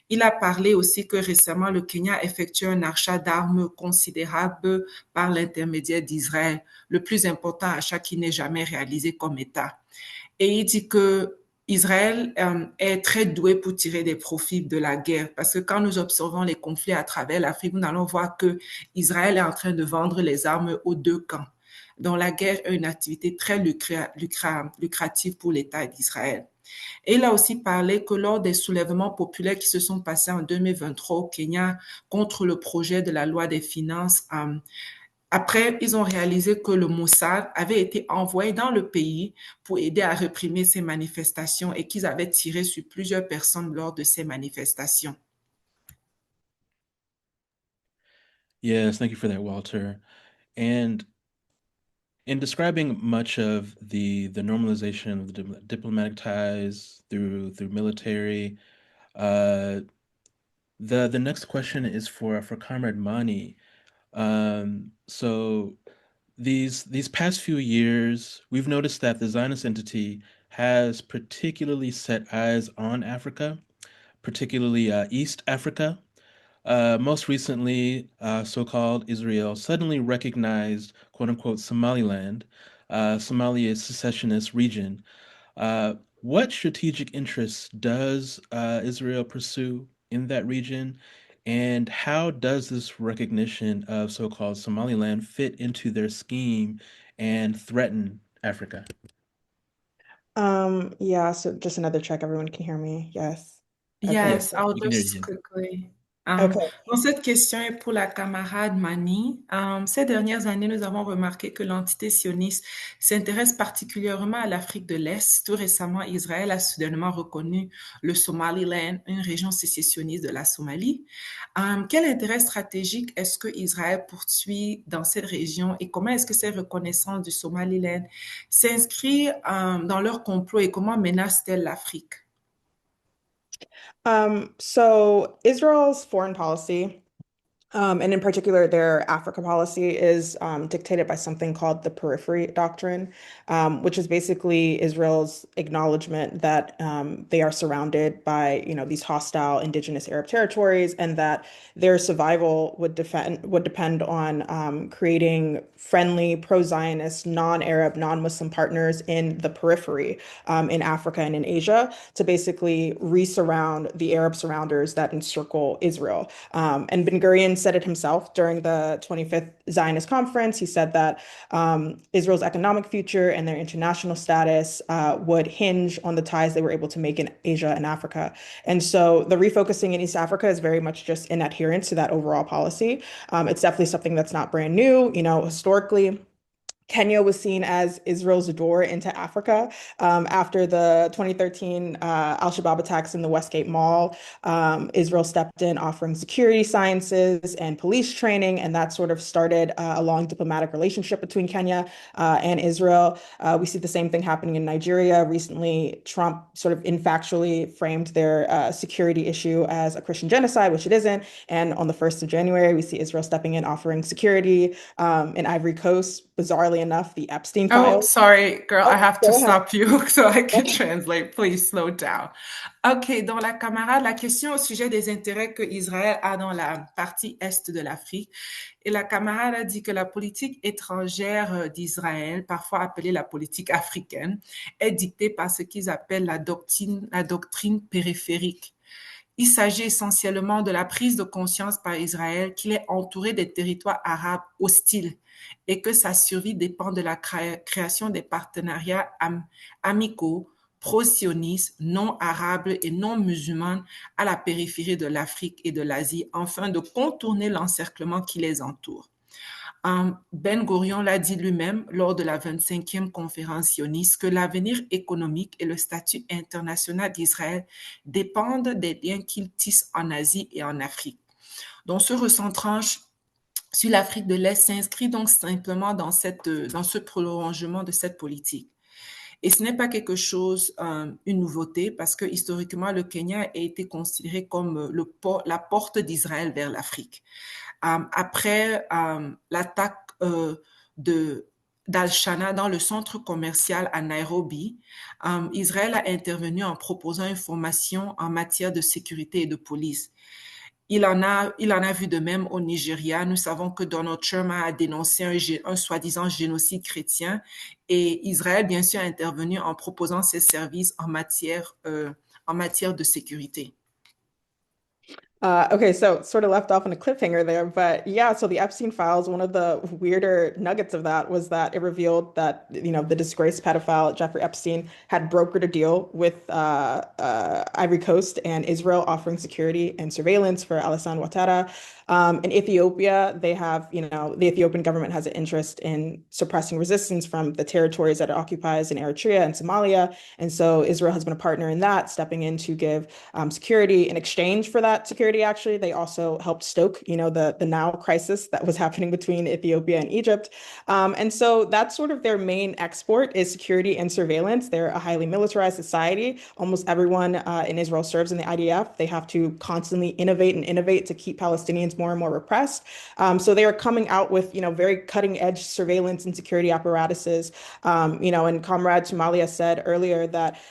S2: Il a parlé aussi que récemment, le Kenya a effectué un achat d'armes considérable par l'intermédiaire d'Israël, le plus important achat qui n'est jamais réalisé comme État. Et il dit que Israël est très doué pour tirer des profits de la guerre, parce que quand nous observons les conflits à travers l'Afrique, nous allons voir que Israël est en train de vendre les armes aux deux camps. Donc la guerre est une activité très lucrative pour l'État d'Israël. Et il a aussi parlé que lors des soulèvements populaires qui se sont passés en 2023 au Kenya contre le projet de la loi des finances, après, ils ont réalisé que le Mossad avait été envoyé dans le pays pour aider à réprimer ces manifestations et qu'ils avaient tiré sur plusieurs personnes lors de ces manifestations.
S1: Yes, thank you for that, Walter. And in describing much of the normalization of the diplomatic ties through military, the next question is for Comrade Mani. So these past few years, we've noticed that the Zionist entity has particularly set eyes on Africa, particularly East Africa. Most recently, so-called Israel suddenly recognized "quote unquote" Somaliland, Somalia's secessionist region. What strategic interests does Israel pursue in that region, and how does this recognition of so-called Somaliland fit into their scheme and threaten Africa?
S4: Yeah, so just another check. Everyone can hear me. Yes. Okay.
S2: Yes,
S1: Yes,
S2: I'll
S1: we can hear
S2: just
S1: you.
S2: quickly.
S4: Okay.
S2: Donc, cette question est pour la camarade Mani. Ces dernières années, nous avons remarqué que l'entité sioniste s'intéresse particulièrement à l'Afrique de l'Est. Tout récemment, Israël a soudainement reconnu le Somaliland, une région sécessionniste de la Somalie. Quel intérêt stratégique est-ce que Israël poursuit dans cette région et comment est-ce que cette reconnaissance du Somaliland s'inscrit dans leur complot et comment menace-t-elle l'Afrique?
S4: So Israel's foreign policy, and in particular their Africa policy, is dictated by something called the Periphery Doctrine, which is basically Israel's acknowledgement that they are surrounded by, these hostile indigenous Arab territories, and that their survival would depend on creating friendly, pro-Zionist, non-Arab, non-Muslim partners in the periphery, in Africa and in Asia, to basically re-surround the Arab surrounders that encircle Israel. And Ben Gurion Ben said it himself during the 25th Zionist conference. He said that Israel's economic future and their international status would hinge on the ties they were able to make in Asia and Africa. And so the refocusing in East Africa is very much just in adherence to that overall policy. It's definitely something that's not brand new. Historically, Kenya was seen as Israel's door into Africa after the 2013 al-Shabaab attacks in the Westgate Mall. Israel stepped in offering security sciences and police training, and that sort of started a long diplomatic relationship between Kenya and Israel. We see the same thing happening in Nigeria. Recently, Trump sort of infactually framed their security issue as a Christian genocide, which it isn't. And on the 1st of January, we see Israel stepping in, offering security in Ivory Coast. Bizarrely enough, the Epstein
S2: Oh,
S4: files.
S2: sorry, girl, I have to
S4: Go ahead.
S2: stop you so I can translate. Please slow down. OK, donc la camarade, la question au sujet des intérêts que Israël a dans la partie est de l'Afrique. Et la camarade a dit que la politique étrangère d'Israël, parfois appelée la politique africaine, est dictée par ce qu'ils appellent la doctrine périphérique. Il s'agit essentiellement de la prise de conscience par Israël qu'il est entouré des territoires arabes hostiles et que sa survie dépend de la création des partenariats amicaux, pro-sionistes, non arabes et non musulmans à la périphérie de l'Afrique et de l'Asie, afin de contourner l'encerclement qui les entoure. Ben Gurion l'a dit lui-même lors de la 25e conférence sioniste que l'avenir économique et le statut international d'Israël dépendent des liens qu'il tisse en Asie et en Afrique. Donc, ce recentrage sur l'Afrique de l'Est s'inscrit donc simplement dans ce prolongement de cette politique. Et ce n'est pas quelque chose, une nouveauté, parce que historiquement, le Kenya a été considéré comme la porte d'Israël vers l'Afrique. Après l'attaque d'Al-Shana dans le centre commercial à Nairobi, Israël a intervenu en proposant une formation en matière de sécurité et de police. Il en a vu de même au Nigeria. Nous savons que Donald Trump a dénoncé un soi-disant génocide chrétien et Israël, bien sûr, a intervenu en proposant ses services en matière de sécurité.
S4: Okay, so sort of left off on a cliffhanger there, but yeah, so the Epstein files, one of the weirder nuggets of that was that it revealed that, the disgraced pedophile Jeffrey Epstein had brokered a deal with Ivory Coast and Israel offering security and surveillance for Alassane Ouattara. In Ethiopia, they have, the Ethiopian government has an interest in suppressing resistance from the territories that it occupies in Eritrea and Somalia. And so Israel has been a partner in that, stepping in to give security in exchange for that security. Actually, they also helped stoke, the now crisis that was happening between Ethiopia and Egypt. And so that's sort of their main export is security and surveillance. They're a highly militarized society. Almost everyone in Israel serves in the IDF. They have to constantly innovate to keep Palestinians more and more repressed. So they are coming out with, very cutting edge surveillance and security apparatuses. And Comrade Somalia said earlier that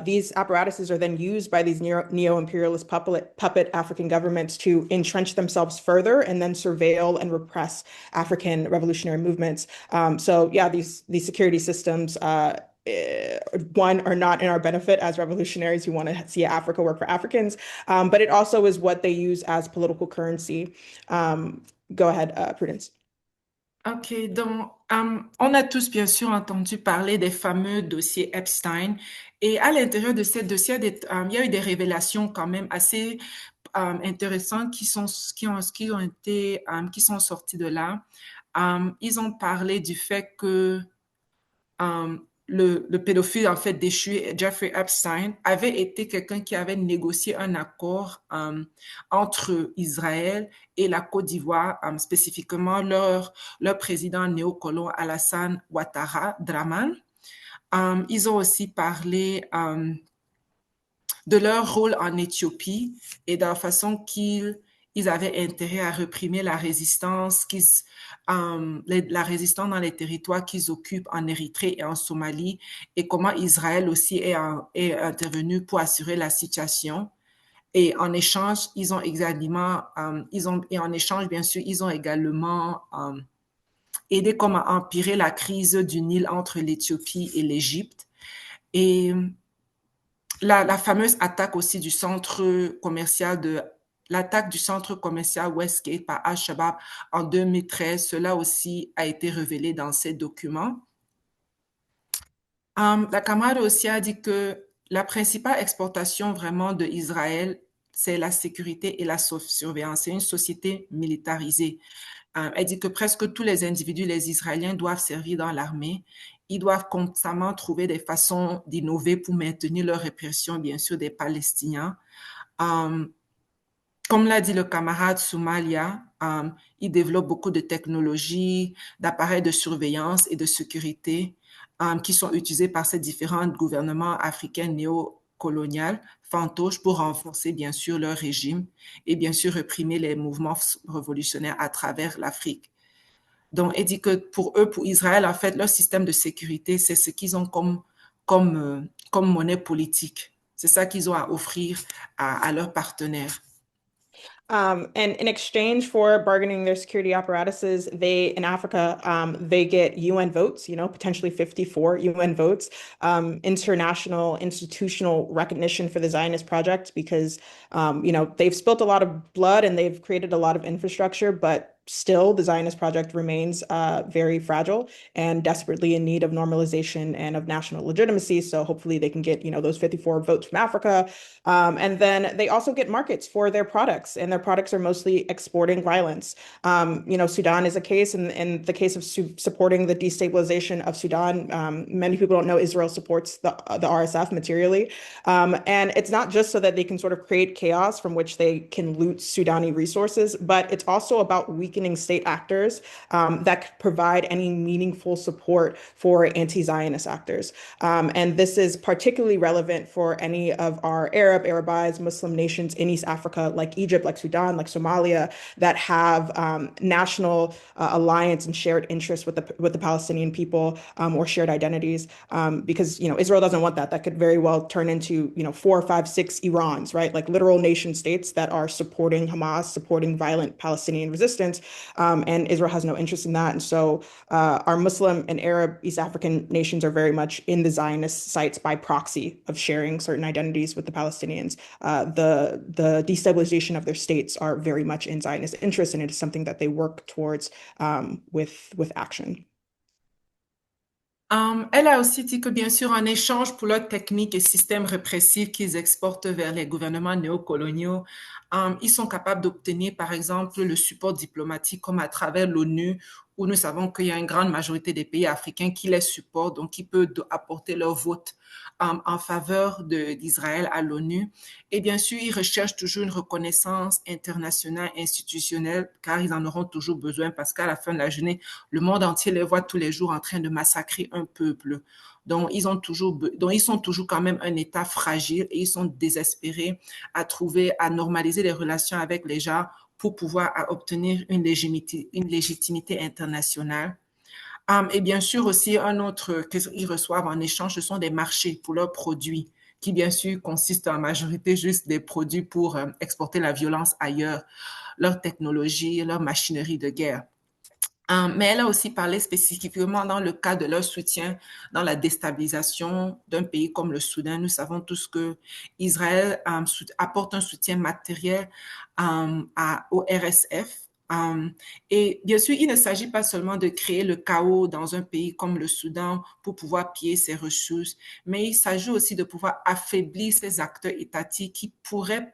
S4: these apparatuses are then used by these neo-imperialist puppet African governments to entrench themselves further and then surveil and repress African revolutionary movements. So yeah, these security systems one, are not in our benefit as revolutionaries who want to see Africa work for Africans, but it also is what they use as political currency. Go ahead, Prudence.
S2: OK, donc on a tous bien sûr entendu parler des fameux dossiers Epstein et à l'intérieur de ces dossiers, il y a eu des révélations quand même assez intéressantes qui sont sorties de là. Ils ont parlé du fait que le pédophile en fait déchu Jeffrey Epstein avait été quelqu'un qui avait négocié un accord entre Israël et la Côte d'Ivoire, spécifiquement leur président néocolon Alassane Ouattara Draman. Ils ont aussi parlé de leur rôle en Éthiopie et de la façon qu'ils avaient intérêt à réprimer la résistance, la résistance dans les territoires qu'ils occupent en Érythrée et en Somalie, et comment Israël aussi est intervenu pour assurer la situation. Et en échange, bien sûr, ils ont également aidé comme à empirer la crise du Nil entre l'Éthiopie et l'Égypte. Et la fameuse attaque aussi du centre commercial l'attaque du centre commercial Westgate par Al-Shabaab en 2013, cela aussi a été révélé dans ces documents. La camarade aussi a dit que la principale exportation vraiment de Israël, c'est la sécurité et la surveillance. C'est une société militarisée. Elle dit que presque tous les individus, les Israéliens, doivent servir dans l'armée. Ils doivent constamment trouver des façons d'innover pour maintenir leur répression, bien sûr, des Palestiniens. Comme l'a dit le camarade Soumalia, il développe beaucoup de technologies, d'appareils de surveillance et de sécurité qui sont utilisés par ces différents gouvernements africains néocoloniaux, fantoches, pour renforcer bien sûr leur régime et bien sûr réprimer les mouvements révolutionnaires à travers l'Afrique. Donc, il dit que pour eux, pour Israël, en fait, leur système de sécurité, c'est ce qu'ils ont comme monnaie politique. C'est ça qu'ils ont à offrir à leurs partenaires.
S4: And in exchange for bargaining their security apparatuses, in Africa, they get UN votes, potentially 54 UN votes, international institutional recognition for the Zionist project because, they've spilt a lot of blood and they've created a lot of infrastructure, but still the Zionist project remains very fragile and desperately in need of normalization and of national legitimacy. So hopefully they can get, those 54 votes from Africa. And then they also get markets for their products, and their products are mostly exporting violence. Sudan is a case, and in the case of supporting the destabilization of Sudan, many people don't know Israel supports the RSF materially. And it's not just so that they can sort of create chaos from which they can loot Sudani resources, but it's also about weakening state actors that could provide any meaningful support for anti-Zionist actors. And this is particularly relevant for any of our Arabized Muslim nations in East Africa, like Egypt, like Sudan, like Somalia, that have national alliance and shared interests with the Palestinian people or shared identities. Because Israel doesn't want that. That could very well turn into 4, 5, 6 Irans, right? Like literal nation states that are supporting Hamas, supporting violent Palestinian resistance. And Israel has no interest in that. And so our Muslim and Arab East African nations are very much in the Zionist sites by proxy of sharing certain identities with the Palestinians. The destabilization of their states are very much in Zionist interest, and it is something that they work towards with action.
S2: Elle a aussi dit que, bien sûr, en échange pour leurs techniques et systèmes répressifs qu'ils exportent vers les gouvernements néocoloniaux, ils sont capables d'obtenir, par exemple, le support diplomatique comme à travers l'ONU, où nous savons qu'il y a une grande majorité des pays africains qui les supportent, donc qui peuvent apporter leur vote en faveur d'Israël à l'ONU. Et bien sûr, ils recherchent toujours une reconnaissance internationale, institutionnelle, car ils en auront toujours besoin, parce qu'à la fin de la journée, le monde entier les voit tous les jours en train de massacrer un peuple. Donc, ils sont toujours quand même un État fragile et ils sont désespérés à normaliser les relations avec les gens pour pouvoir obtenir une légitimité internationale. Et bien sûr aussi, un autre qu'ils reçoivent en échange, ce sont des marchés pour leurs produits, qui bien sûr consistent en majorité juste des produits pour exporter la violence ailleurs, leur technologie, leur machinerie de guerre. Mais elle a aussi parlé spécifiquement dans le cas de leur soutien dans la déstabilisation d'un pays comme le Soudan. Nous savons tous que Israël apporte un soutien matériel au RSF. Et bien sûr, il ne s'agit pas seulement de créer le chaos dans un pays comme le Soudan pour pouvoir piller ses ressources, mais il s'agit aussi de pouvoir affaiblir ces acteurs étatiques qui pourraient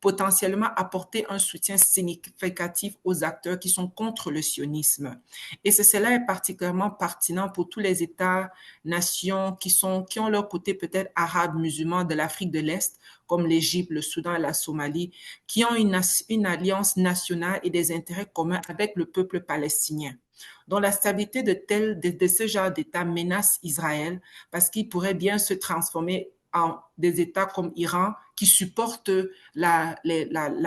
S2: potentiellement apporter un soutien significatif aux acteurs qui sont contre le sionisme. Et cela est particulièrement pertinent pour tous les États-nations qui ont leur côté peut-être arabe, musulman de l'Afrique de l'Est, comme l'Égypte, le Soudan et la Somalie, qui ont une alliance nationale et des intérêts communs avec le peuple palestinien. Donc la stabilité de ce genre d'État menace Israël parce qu'il pourrait bien se transformer en des États comme Iran qui supportent la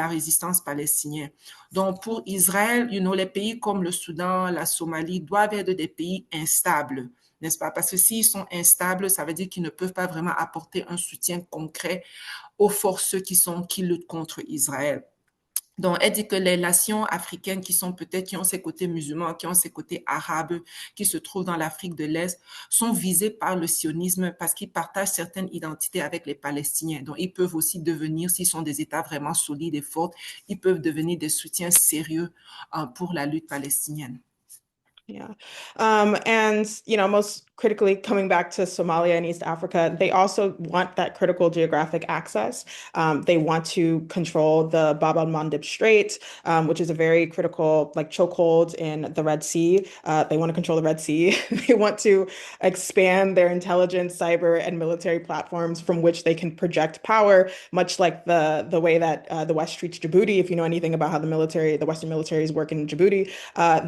S2: résistance palestinienne. Donc pour Israël, les pays comme le Soudan, la Somalie doivent être des pays instables, n'est-ce pas? Parce que s'ils sont instables, ça veut dire qu'ils ne peuvent pas vraiment apporter un soutien concret aux forces qui luttent contre Israël. Donc, elle dit que les nations africaines qui sont peut-être, qui ont ces côtés musulmans, qui ont ces côtés arabes, qui se trouvent dans l'Afrique de l'Est, sont visées par le sionisme parce qu'ils partagent certaines identités avec les Palestiniens. Donc, ils peuvent aussi devenir, s'ils sont des États vraiment solides et forts, ils peuvent devenir des soutiens sérieux pour la lutte palestinienne.
S4: Yeah. And, most critically, coming back to Somalia and East Africa, they also want that critical geographic access. They want to control the Bab al-Mandeb Strait, which is a very critical, like, chokehold in the Red Sea. They want to control the Red Sea. They want to expand their intelligence, cyber, and military platforms from which they can project power, much like the way that the West treats Djibouti. If you know anything about how the Western militaries work in Djibouti,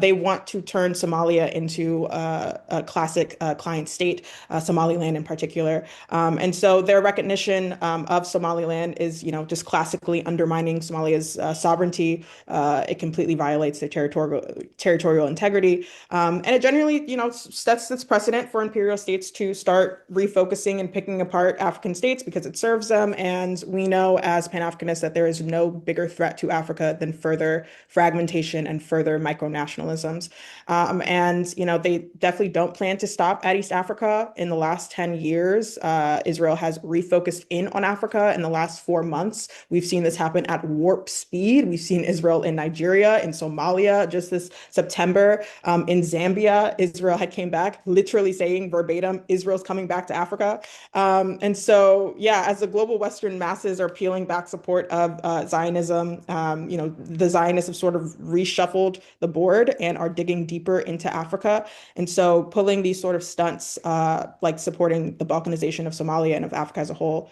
S4: they want to turn Somalia into a classic client state, Somaliland in particular. And so their recognition of Somaliland is, just classically undermining Somalia's sovereignty. It completely violates their territorial integrity. And it generally, sets this precedent for imperial states to start refocusing and picking apart African states because it serves them. And we know as Pan-Africanists that there is no bigger threat to Africa than further fragmentation and further micronationalisms. And, they definitely don't plan to stop at East Africa. In the last 10 years, Israel has refocused in on Africa in the last 4 months. We've seen this happen at warp speed. We've seen Israel in Nigeria, in Somalia, just this September. In Zambia, Israel had came back, literally saying verbatim, Israel's coming back to Africa. And so, yeah, as the global Western masses are peeling back support of Zionism, the Zionists have sort of reshuffled the board and are digging deeper into Africa. And so pulling these sort of stunts, like supporting the balkanization of Somalia and of Africa as a whole,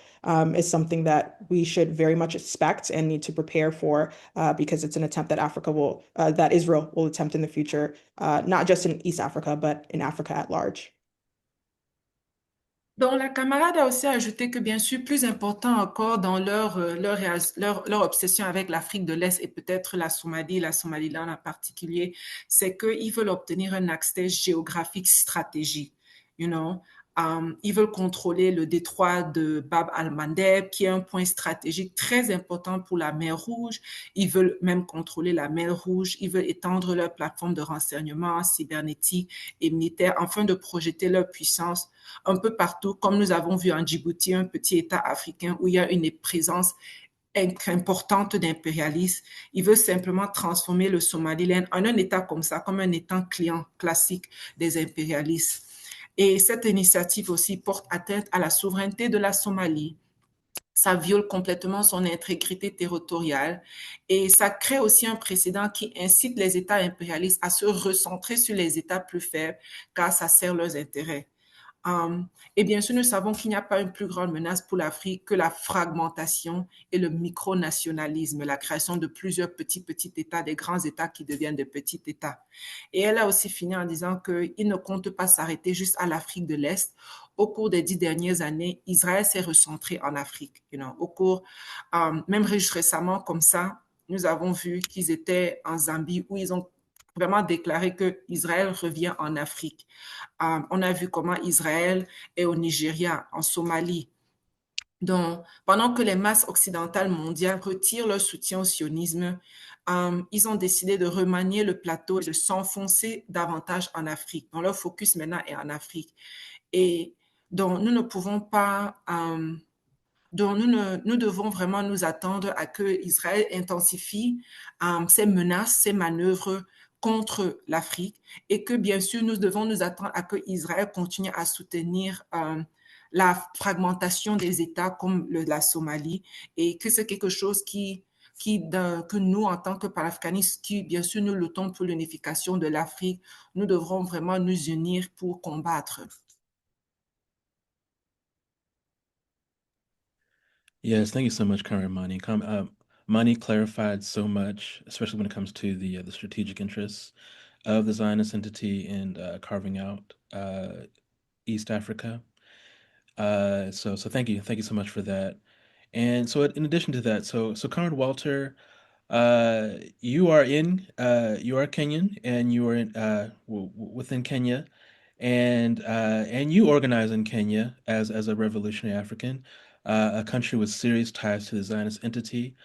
S4: is something that we should very much expect and need to prepare for, because it's an attempt that Israel will attempt in the future, not just in East Africa, but in Africa at large.
S2: Donc, la camarade a aussi ajouté que, bien sûr, plus important encore dans leur obsession avec l'Afrique de l'Est et peut-être la Somalie, la Somaliland en particulier, c'est qu'ils veulent obtenir un accès géographique stratégique. You know? Ils veulent contrôler le détroit de Bab al-Mandeb, qui est un point stratégique très important pour la mer Rouge. Ils veulent même contrôler la mer Rouge. Ils veulent étendre leur plateforme de renseignement cybernétique et militaire afin de projeter leur puissance un peu partout, comme nous avons vu en Djibouti, un petit État africain où il y a une présence importante d'impérialistes. Il veut simplement transformer le Somaliland en un État comme ça, comme un État client classique des impérialistes. Et cette initiative aussi porte atteinte à la souveraineté de la Somalie. Ça viole complètement son intégrité territoriale et ça crée aussi un précédent qui incite les États impérialistes à se recentrer sur les États plus faibles car ça sert leurs intérêts. Et bien sûr, nous savons qu'il n'y a pas une plus grande menace pour l'Afrique que la fragmentation et le micronationalisme, la création de plusieurs petits États, des grands États qui deviennent de petits États. Et elle a aussi fini en disant qu'il ne compte pas s'arrêter juste à l'Afrique de l'Est. Au cours des 10 dernières années, Israël s'est recentré en Afrique. Même juste récemment, comme ça, nous avons vu qu'ils étaient en Zambie où ils ont vraiment déclaré que Israël revient en Afrique. On a vu comment Israël est au Nigeria, en Somalie. Donc, pendant que les masses occidentales mondiales retirent leur soutien au sionisme, ils ont décidé de remanier le plateau et de s'enfoncer davantage en Afrique. Donc, leur focus maintenant est en Afrique. Et donc, nous ne pouvons pas... donc, nous devons vraiment nous attendre à que Israël intensifie ses menaces, ses manœuvres contre l'Afrique et que, bien sûr, nous devons nous attendre à que Israël continue à soutenir la fragmentation des États comme la Somalie et que c'est quelque chose que nous, en tant que panafricanistes, qui, bien sûr, nous luttons pour l'unification de l'Afrique, nous devrons vraiment nous unir pour combattre.
S1: Yes, thank you so much, Karen Mani. Mani clarified so much, especially when it comes to the strategic interests of the Zionist entity and carving out East Africa. So thank you so much for that. And so in addition to that, so Conrad Walter, you are Kenyan and you are within Kenya, and you organize in Kenya as a revolutionary African, a country with serious ties to the Zionist entity.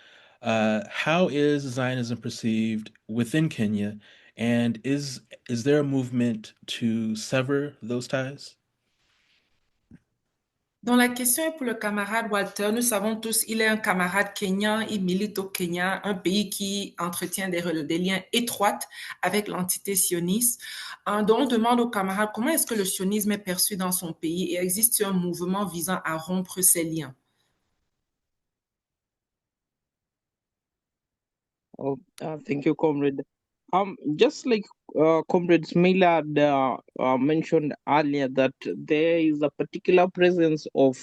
S1: How is Zionism perceived within Kenya, and is there a movement to sever those ties?
S2: Donc la question est pour le camarade Walter. Nous savons tous, il est un camarade kenyan, il milite au Kenya, un pays qui entretient des liens étroits avec l'entité sioniste. Donc on demande au camarade comment est-ce que le sionisme est perçu dans son pays et existe un mouvement visant à rompre ces liens?
S3: Oh, thank you, comrade. Just like Comrade Smaila had mentioned earlier, that there is a particular presence of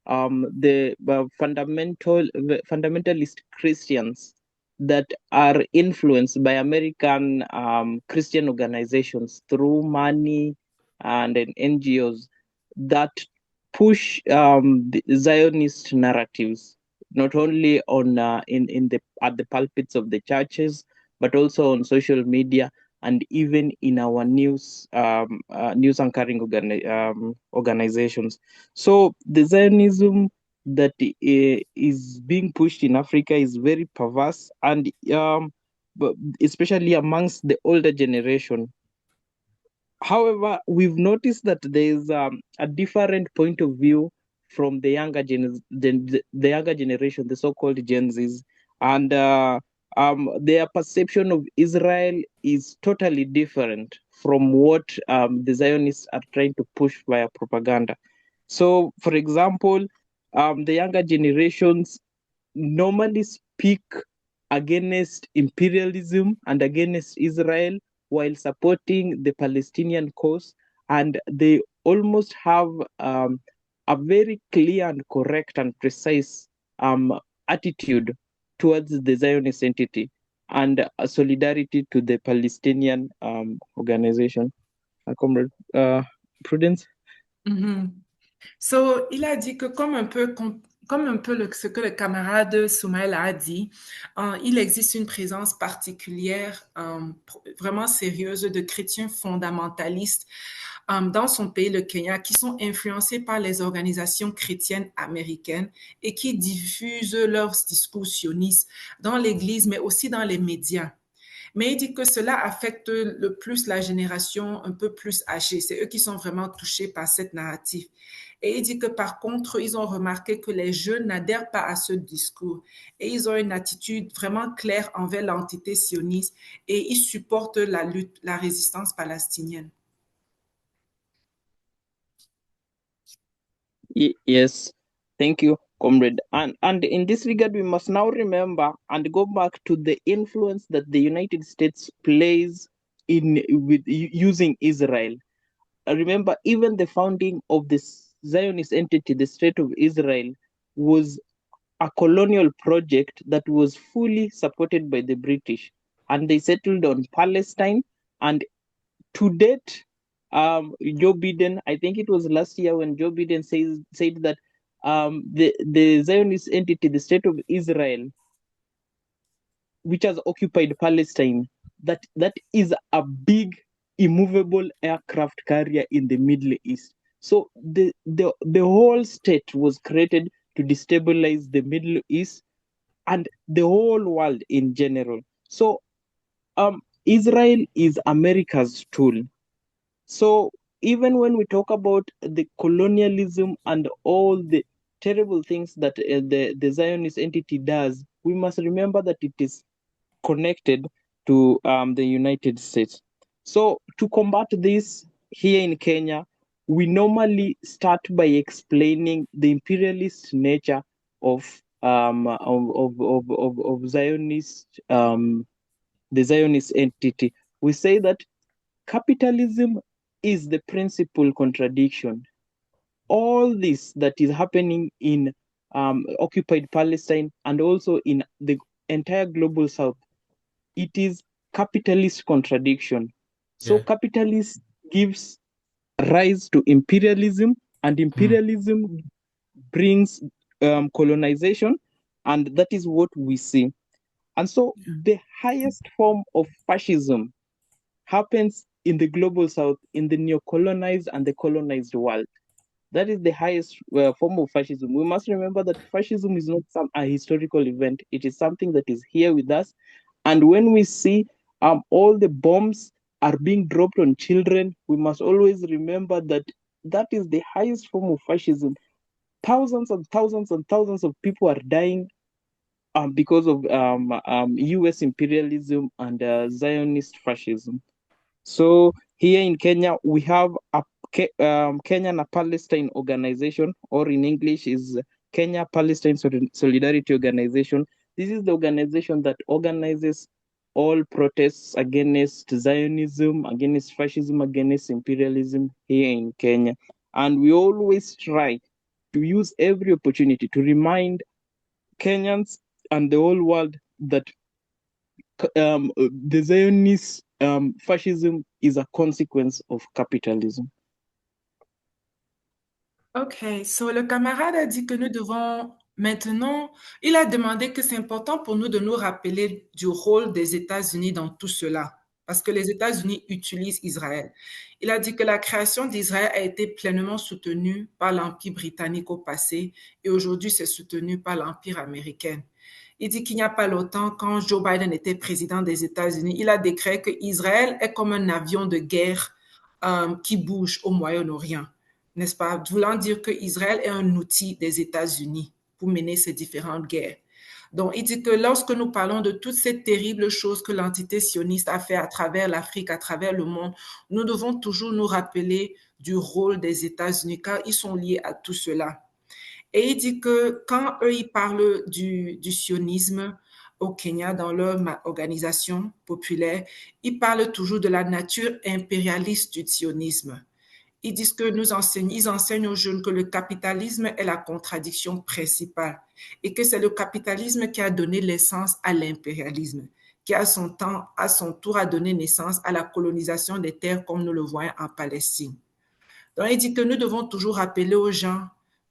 S3: the fundamentalist Christians that are influenced by American Christian organizations through money and NGOs that push the Zionist narratives, not only on in the at the pulpits of the churches, but also on social media and even in our news anchoring organizations. So the Zionism that is being pushed in Africa is very perverse, and especially amongst the older generation. However, we've noticed that there's a different point of view from the the younger generation, the so-called Gen Zs, and their perception of Israel is totally different from what the Zionists are trying to push via propaganda. So, for example, the younger generations normally speak against imperialism and against Israel while supporting the Palestinian cause, and they almost have a very clear and correct and precise attitude towards the Zionist entity and a solidarity to the Palestinian organization. Comrade Prudence?
S2: Mhm. So, il a dit que comme un peu ce que le camarade Soumaël a dit, il existe une présence particulière, vraiment sérieuse de chrétiens fondamentalistes dans son pays, le Kenya, qui sont influencés par les organisations chrétiennes américaines et qui diffusent leurs discours sionistes dans l'Église, mais aussi dans les médias. Mais il dit que cela affecte le plus la génération un peu plus âgée. C'est eux qui sont vraiment touchés par cette narrative. Et il dit que par contre, ils ont remarqué que les jeunes n'adhèrent pas à ce discours et ils ont une attitude vraiment claire envers l'entité sioniste et ils supportent la lutte, la résistance palestinienne.
S3: Yes, thank you, comrade. And in this regard, we must now remember and go back to the influence that the United States plays in with using Israel. Remember, even the founding of the Zionist entity, the State of Israel, was a colonial project that was fully supported by the British, and they settled on Palestine. And to date, Joe Biden, I think it was last year when Joe Biden said that the Zionist entity, the State of Israel, which has occupied Palestine, that is a big immovable aircraft carrier in the Middle East. So the whole state was created to destabilize the Middle East and the whole world in general. So Israel is America's tool. So even when we talk about the colonialism and all the terrible things that the Zionist entity does, we must remember that it is connected to the United States. So to combat this here in Kenya, we normally start by explaining the imperialist nature of Zionist the Zionist entity. We say that capitalism is the principal contradiction. All this that is happening in occupied Palestine and also in the entire global south, it is capitalist contradiction. So
S5: Yeah.
S3: capitalist gives rise to imperialism, and imperialism brings colonization, and that is what we see. And so the highest form of fascism happens in the global south, in the neo-colonized and the colonized world. That is the highest form of fascism. We must remember that fascism is not a historical event. It is something that is here with us. And when we see all the bombs are being dropped on children, we must always remember that that is the highest form of fascism. Thousands and thousands and thousands of people are dying because of US imperialism and Zionist fascism. So here in Kenya, we have a Kenyan Palestine organization, or in English is Kenya Palestine Solidarity Organization. This is the organization that organizes all protests against Zionism, against fascism, against imperialism here in Kenya. And we always try to use every opportunity to remind Kenyans and the whole world that the Zionist fascism is a consequence of capitalism.
S2: Ok, so le camarade a dit que nous devons maintenant, il a demandé que c'est important pour nous de nous rappeler du rôle des États-Unis dans tout cela, parce que les États-Unis utilisent Israël. Il a dit que la création d'Israël a été pleinement soutenue par l'Empire britannique au passé et aujourd'hui c'est soutenu par l'Empire américain. Il dit qu'il n'y a pas longtemps, quand Joe Biden était président des États-Unis, il a déclaré que Israël est comme un avion de guerre qui bouge au Moyen-Orient, n'est-ce pas? Voulant dire que Israël est un outil des États-Unis pour mener ces différentes guerres. Donc, il dit que lorsque nous parlons de toutes ces terribles choses que l'entité sioniste a fait à travers l'Afrique, à travers le monde, nous devons toujours nous rappeler du rôle des États-Unis car ils sont liés à tout cela. Et il dit que quand eux, ils parlent du sionisme au Kenya, dans leur organisation populaire, ils parlent toujours de la nature impérialiste du sionisme. Ils disent que ils enseignent aux jeunes que le capitalisme est la contradiction principale et que c'est le capitalisme qui a donné naissance à l'impérialisme, qui à son tour a donné naissance à la colonisation des terres comme nous le voyons en Palestine. Donc, il dit que nous devons toujours rappeler aux gens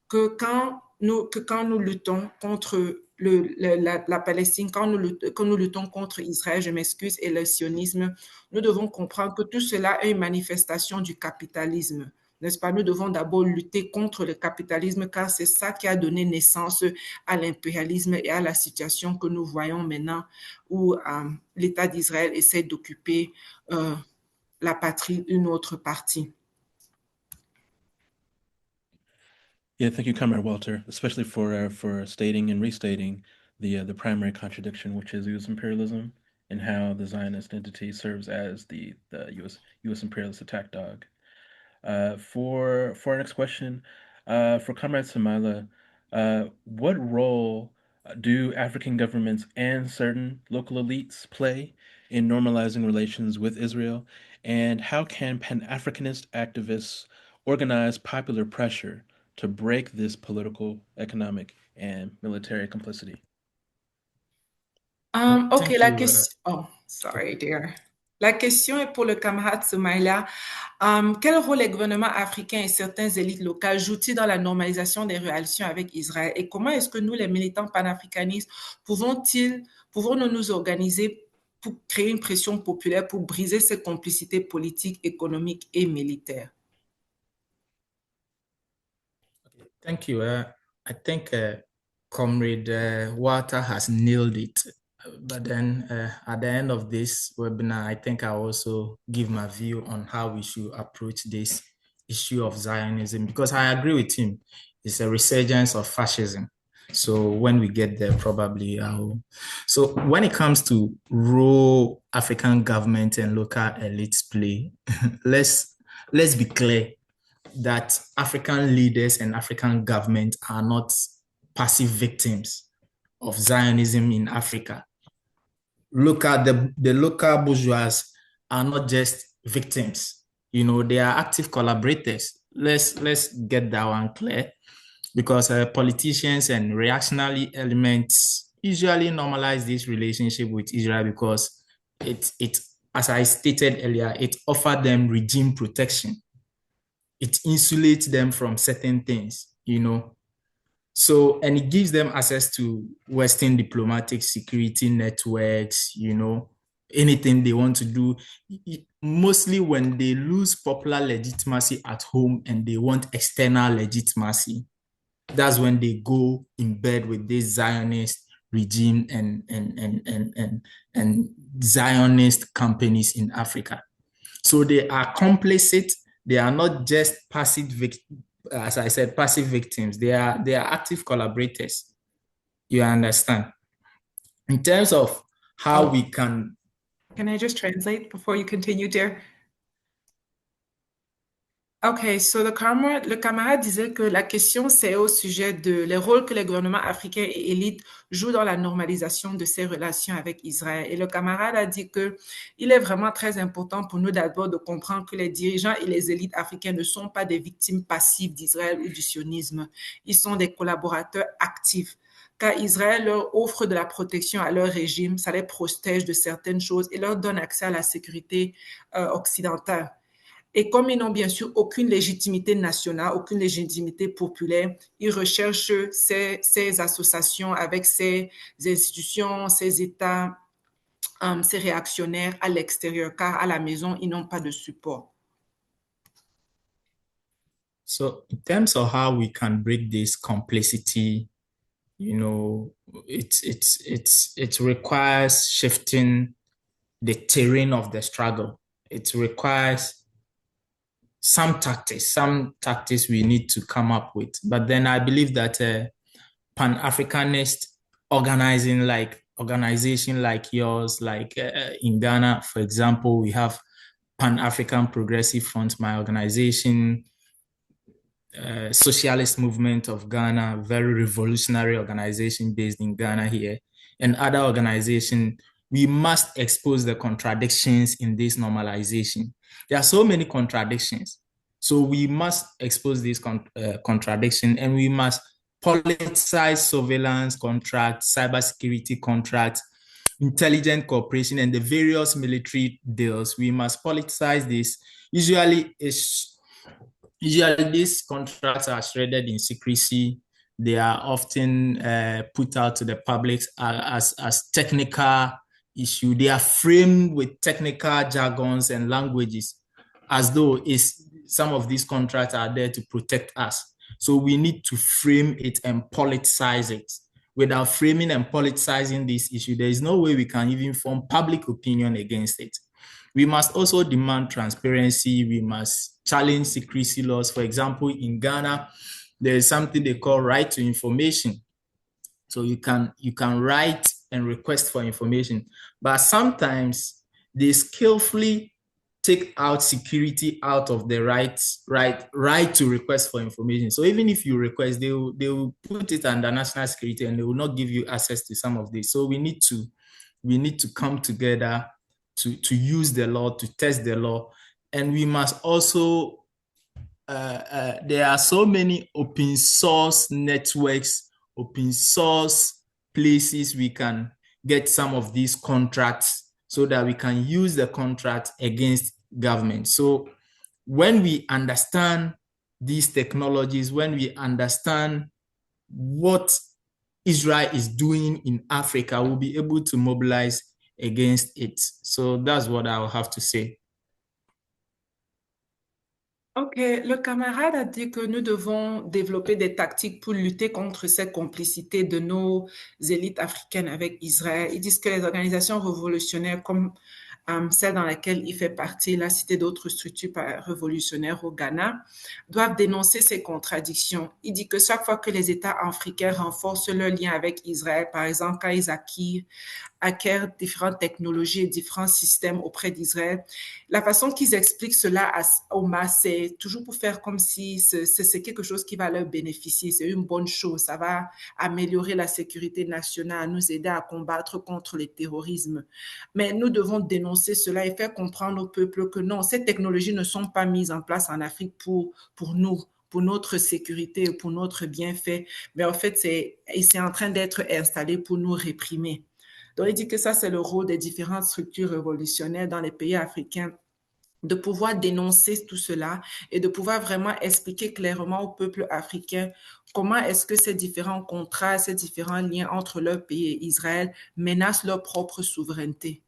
S2: que quand nous luttons contre la Palestine, quand nous luttons contre Israël, je m'excuse, et le sionisme, nous devons comprendre que tout cela est une manifestation du capitalisme. N'est-ce pas? Nous devons d'abord lutter contre le capitalisme car c'est ça qui a donné naissance à l'impérialisme et à la situation que nous voyons maintenant où l'État d'Israël essaie d'occuper la patrie d'une autre partie.
S1: Yeah, thank you, Comrade Walter, especially for stating and restating the primary contradiction, which is U.S. imperialism, and how the Zionist entity serves as the U.S. imperialist attack dog. For our next question, for Comrade Samaila, what role do African governments and certain local elites play in normalizing relations with Israel, and how can Pan-Africanist activists organize popular pressure to break this political, economic, and military complicity?
S2: Ok, la question. Oh, sorry, dear. La question est pour le camarade Soumaïla. Quel rôle les gouvernements africains et certaines élites locales jouent-ils dans la normalisation des relations avec Israël? Et comment est-ce que nous, les militants panafricanistes, pouvons-nous nous organiser pour créer une pression populaire pour briser ces complicités politiques, économiques et militaires?
S5: Thank you. I think Comrade Walter has nailed it. But then at the end of this webinar, I think I'll also give my view on how we should approach this issue of Zionism, because I agree with him. It's a resurgence of fascism. So when we get there, probably I'll... So when it comes to role African government and local elites play, let's be clear that African leaders and African government are not passive victims of Zionism in Africa. Look at the local bourgeois are not just victims. You know, they are active collaborators. Let's get that one clear, because politicians and reactionary elements usually normalize this relationship with Israel because it, as I stated earlier, it offered them regime protection. It insulates them from certain things, you know. So, and it gives them access to Western diplomatic security networks, you know, anything they want to do. Mostly when they lose popular legitimacy at home and they want external legitimacy, that's when they go in bed with this Zionist regime and Zionist companies in Africa. So they are complicit. They are not just passive, as I said, passive victims. They are active collaborators. You understand? In terms of how we can...
S2: Can I just translate before you continue, dear? OK, so le camarade disait que la question, c'est au sujet de les rôles que les gouvernements africains et élites jouent dans la normalisation de ces relations avec Israël. Et le camarade a dit que il est vraiment très important pour nous d'abord de comprendre que les dirigeants et les élites africaines ne sont pas des victimes passives d'Israël ou du sionisme. Ils sont des collaborateurs actifs. Car Israël leur offre de la protection à leur régime, ça les protège de certaines choses et leur donne accès à la sécurité occidentale. Et comme ils n'ont bien sûr aucune légitimité nationale, aucune légitimité populaire, ils recherchent ces associations avec ces institutions, ces États, ces réactionnaires à l'extérieur, car à la maison, ils n'ont pas de support.
S5: So in terms of how we can break this complicity, it requires shifting the terrain of the struggle. It requires some tactics we need to come up with. But then I believe that Pan-Africanist organization like yours, like in Ghana, for example, we have Pan-African Progressive Front, my organization, Socialist Movement of Ghana, very revolutionary organization based in Ghana here, and other organizations. We must expose the contradictions in this normalization. There are so many contradictions. So we must expose these contradictions, and we must politicize surveillance contracts, cybersecurity contracts, intelligent cooperation, and the various military deals. We must politicize this. Usually these contracts are shredded in secrecy. They are often put out to the public as technical issue. They are framed with technical jargons and languages as though some of these contracts are there to protect us. So we need to frame it and politicize it. Without framing and politicizing this issue, there is no way we can even form public opinion against it. We must also demand transparency. We must challenge secrecy laws. For example, in Ghana, there is something they call right to information. So you can write and request for information, but sometimes they skillfully take out security out of the right to request for information. So even if you request, they will put it under national security and they will not give you access to some of this. So we need to come together to use the law, to test the law, and we must also there are so many open source networks, open source places we can get some of these contracts so that we can use the contract against government. So when we understand these technologies, when we understand what Israel is doing in Africa, we'll be able to mobilize against it. So that's what I will have to say.
S2: OK, le camarade a dit que nous devons développer des tactiques pour lutter contre cette complicité de nos élites africaines avec Israël. Ils disent que les organisations révolutionnaires comme celle dans laquelle il fait partie, il a cité d'autres structures révolutionnaires au Ghana, doivent dénoncer ces contradictions. Il dit que chaque fois que les États africains renforcent leur lien avec Israël, par exemple quand ils acquièrent différentes technologies et différents systèmes auprès d'Israël. La façon qu'ils expliquent cela au MAS, c'est toujours pour faire comme si c'est quelque chose qui va leur bénéficier, c'est une bonne chose, ça va améliorer la sécurité nationale, nous aider à combattre contre le terrorisme. Mais nous devons dénoncer cela et faire comprendre au peuple que non, ces technologies ne sont pas mises en place en Afrique pour nous, pour notre sécurité, pour notre bienfait, mais en fait, c'est en train d'être installé pour nous réprimer. Donc, il dit que ça, c'est le rôle des différentes structures révolutionnaires dans les pays africains, de pouvoir dénoncer tout cela et de pouvoir vraiment expliquer clairement au peuple africain comment est-ce que ces différents contrats, ces différents liens entre leur pays et Israël menacent leur propre souveraineté.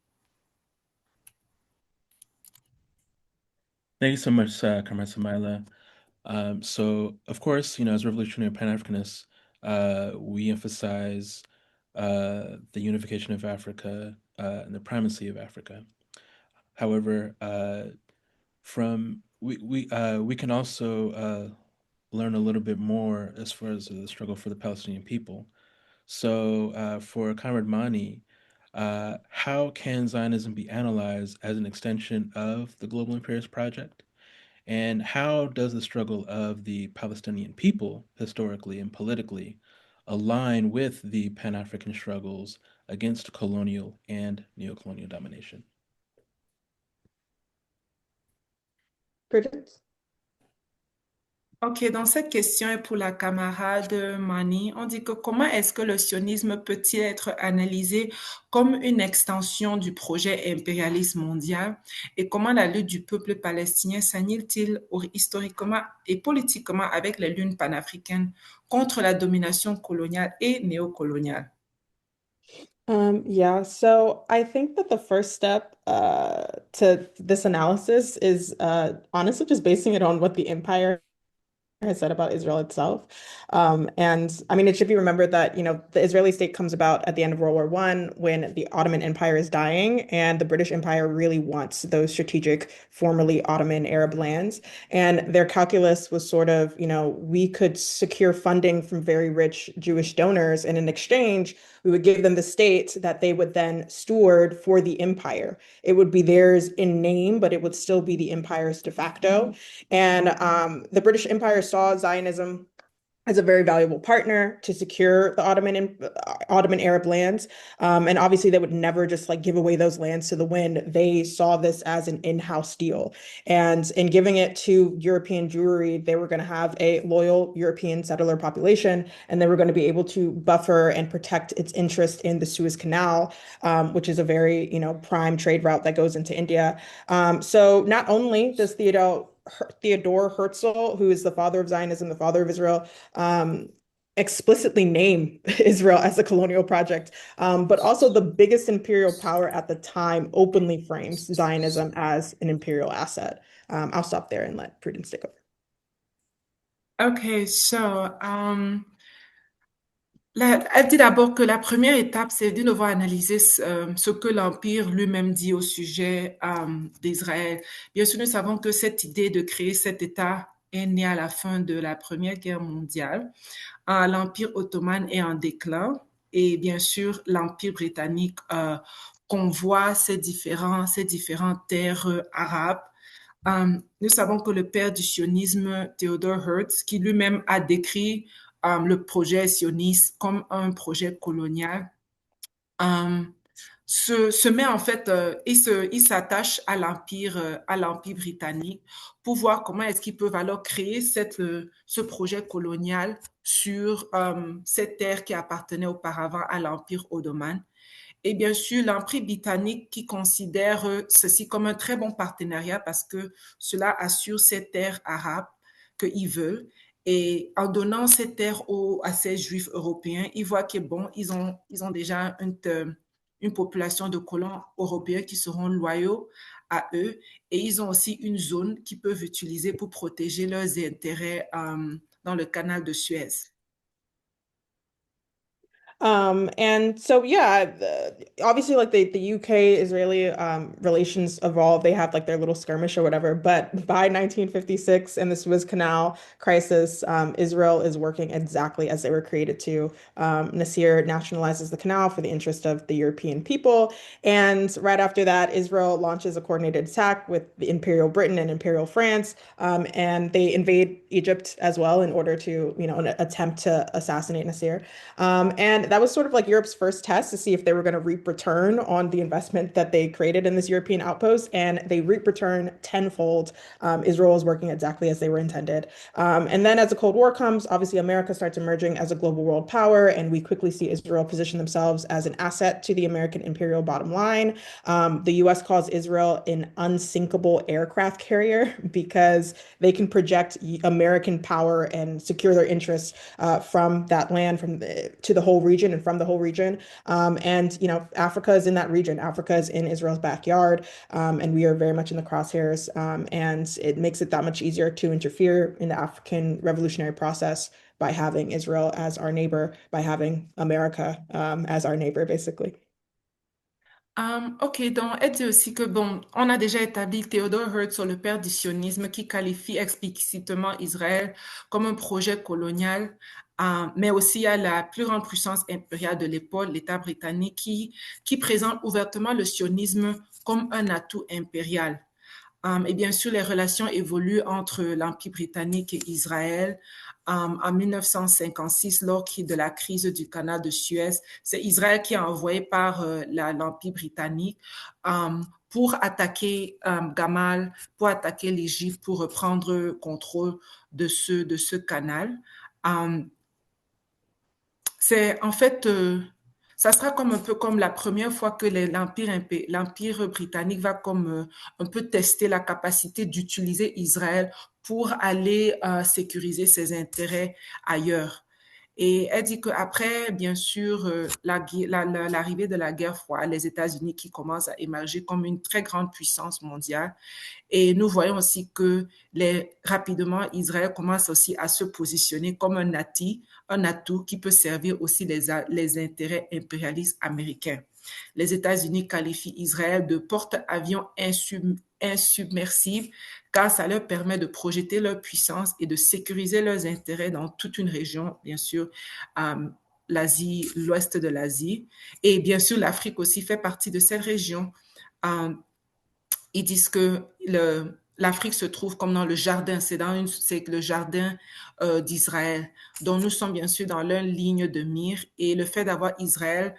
S1: Thank you so much, Comrade Samaila. So, of course, as revolutionary Pan-Africanists, we emphasize the unification of Africa and the primacy of Africa. However, from we can also learn a little bit more as far as the struggle for the Palestinian people. So, for Comrade Mani, how can Zionism be analyzed as an extension of the global imperialist project? And how does the struggle of the Palestinian people, historically and politically, align with the Pan African struggles against colonial and neocolonial domination?
S4: Prudence?
S2: Ok, donc cette question est pour la camarade Mani. On dit que comment est-ce que le sionisme peut-il être analysé comme une extension du projet impérialiste mondial et comment la lutte du peuple palestinien s'annule-t-il historiquement et politiquement avec les luttes panafricaines contre la domination coloniale et néocoloniale?
S4: Yeah, so I think that the first step to this analysis is honestly just basing it on what the empire has said about Israel itself. And I mean, it should be remembered that, the Israeli state comes about at the end of World War One when the Ottoman Empire is dying, and the British Empire really wants those strategic, formerly Ottoman Arab lands. And their calculus was sort of, we could secure funding from very rich Jewish donors, and in exchange, we would give them the state that they would then steward for the empire. It would be theirs in name, but it would still be the empire's de facto. And the British Empire saw Zionism as a very valuable partner to secure the Ottoman Arab lands. And obviously, they would never just like give away those lands to the wind. They saw this as an in-house deal. And in giving it to European Jewry, they were going to have a loyal European settler population, and they were going to be able to buffer and protect its interest in the Suez Canal, which is a very, prime trade route that goes into India. So not only does Theodore Herzl, who is the father of Zionism, the father of Israel, explicitly name Israel as a colonial project, but also the biggest imperial power at the time openly frames Zionism as an imperial asset. I'll stop there and let Prudence take over.
S2: Okay, so elle dit d'abord que la première étape, c'est de devoir analyser ce que l'Empire lui-même dit au sujet d'Israël. Bien sûr, nous savons que cette idée de créer cet État est née à la fin de la Première Guerre mondiale. L'Empire ottoman est en déclin et bien sûr, l'Empire britannique convoie ces différentes terres arabes. Nous savons que le père du sionisme, Theodor Herzl, qui lui-même a décrit le projet sioniste comme un projet colonial, se met en fait, il s'attache à l'empire britannique pour voir comment est-ce qu'ils peuvent alors créer ce projet colonial sur cette terre qui appartenait auparavant à l'empire ottoman. Et bien sûr, l'Empire britannique qui considère ceci comme un très bon partenariat parce que cela assure ces terres arabes qu'il veut. Et en donnant ces terres à ces juifs européens, ils voient que bon, ils ont déjà une population de colons européens qui seront loyaux à eux. Et ils ont aussi une zone qu'ils peuvent utiliser pour protéger leurs intérêts dans le canal de Suez.
S4: And so yeah, obviously like the UK Israeli relations evolved. They have like their little skirmish or whatever, but by 1956 and the Suez Canal crisis, Israel is working exactly as they were created to. Nasser nationalizes the canal for the interest of the European people, and right after that, Israel launches a coordinated attack with the Imperial Britain and Imperial France, and they invade Egypt as well in order to, attempt to assassinate Nasser. And that was sort of like Europe's first test to see if they were going to reap return on the investment that they created in this European outpost. And they reap return tenfold. Israel is working exactly as they were intended. And then as the Cold War comes, obviously America starts emerging as a global world power. And we quickly see Israel position themselves as an asset to the American imperial bottom line. The US calls Israel an unsinkable aircraft carrier because they can project American power and secure their interests from that land to the whole region region and from the whole region. And, you know, Africa is in that region. Africa is in Israel's backyard, and we are very much in the crosshairs. And it makes it that much easier to interfere in the African revolutionary process by having Israel as our neighbor, by having America as our neighbor, basically.
S2: Ok, donc elle dit aussi que, bon, on a déjà établi Theodore Herzl, le père du sionisme, qui qualifie explicitement Israël comme un projet colonial, mais aussi à la plus grande puissance impériale de l'époque, l'État britannique, qui présente ouvertement le sionisme comme un atout impérial. Et bien sûr, les relations évoluent entre l'Empire britannique et Israël. En 1956, lors de la crise du canal de Suez, c'est Israël qui est envoyé par l'Empire britannique pour attaquer Gamal, pour attaquer l'Égypte, pour reprendre contrôle de ce canal. C'est en fait, ça sera comme un peu comme la première fois que l'Empire britannique va comme un peu tester la capacité d'utiliser Israël pour aller sécuriser ses intérêts ailleurs. Et elle dit qu'après, bien sûr, l'arrivée de la guerre froide, les États-Unis qui commencent à émerger comme une très grande puissance mondiale. Et nous voyons aussi que rapidement, Israël commence aussi à se positionner comme un atout qui peut servir aussi les intérêts impérialistes américains. Les États-Unis qualifient Israël de porte-avions insubmersible car ça leur permet de projeter leur puissance et de sécuriser leurs intérêts dans toute une région, bien sûr, l'Asie, l'ouest de l'Asie. Et bien sûr, l'Afrique aussi fait partie de cette région. Ils disent que l'Afrique se trouve comme dans le jardin, c'est le jardin d'Israël. Donc nous sommes bien sûr dans leur ligne de mire et le fait d'avoir Israël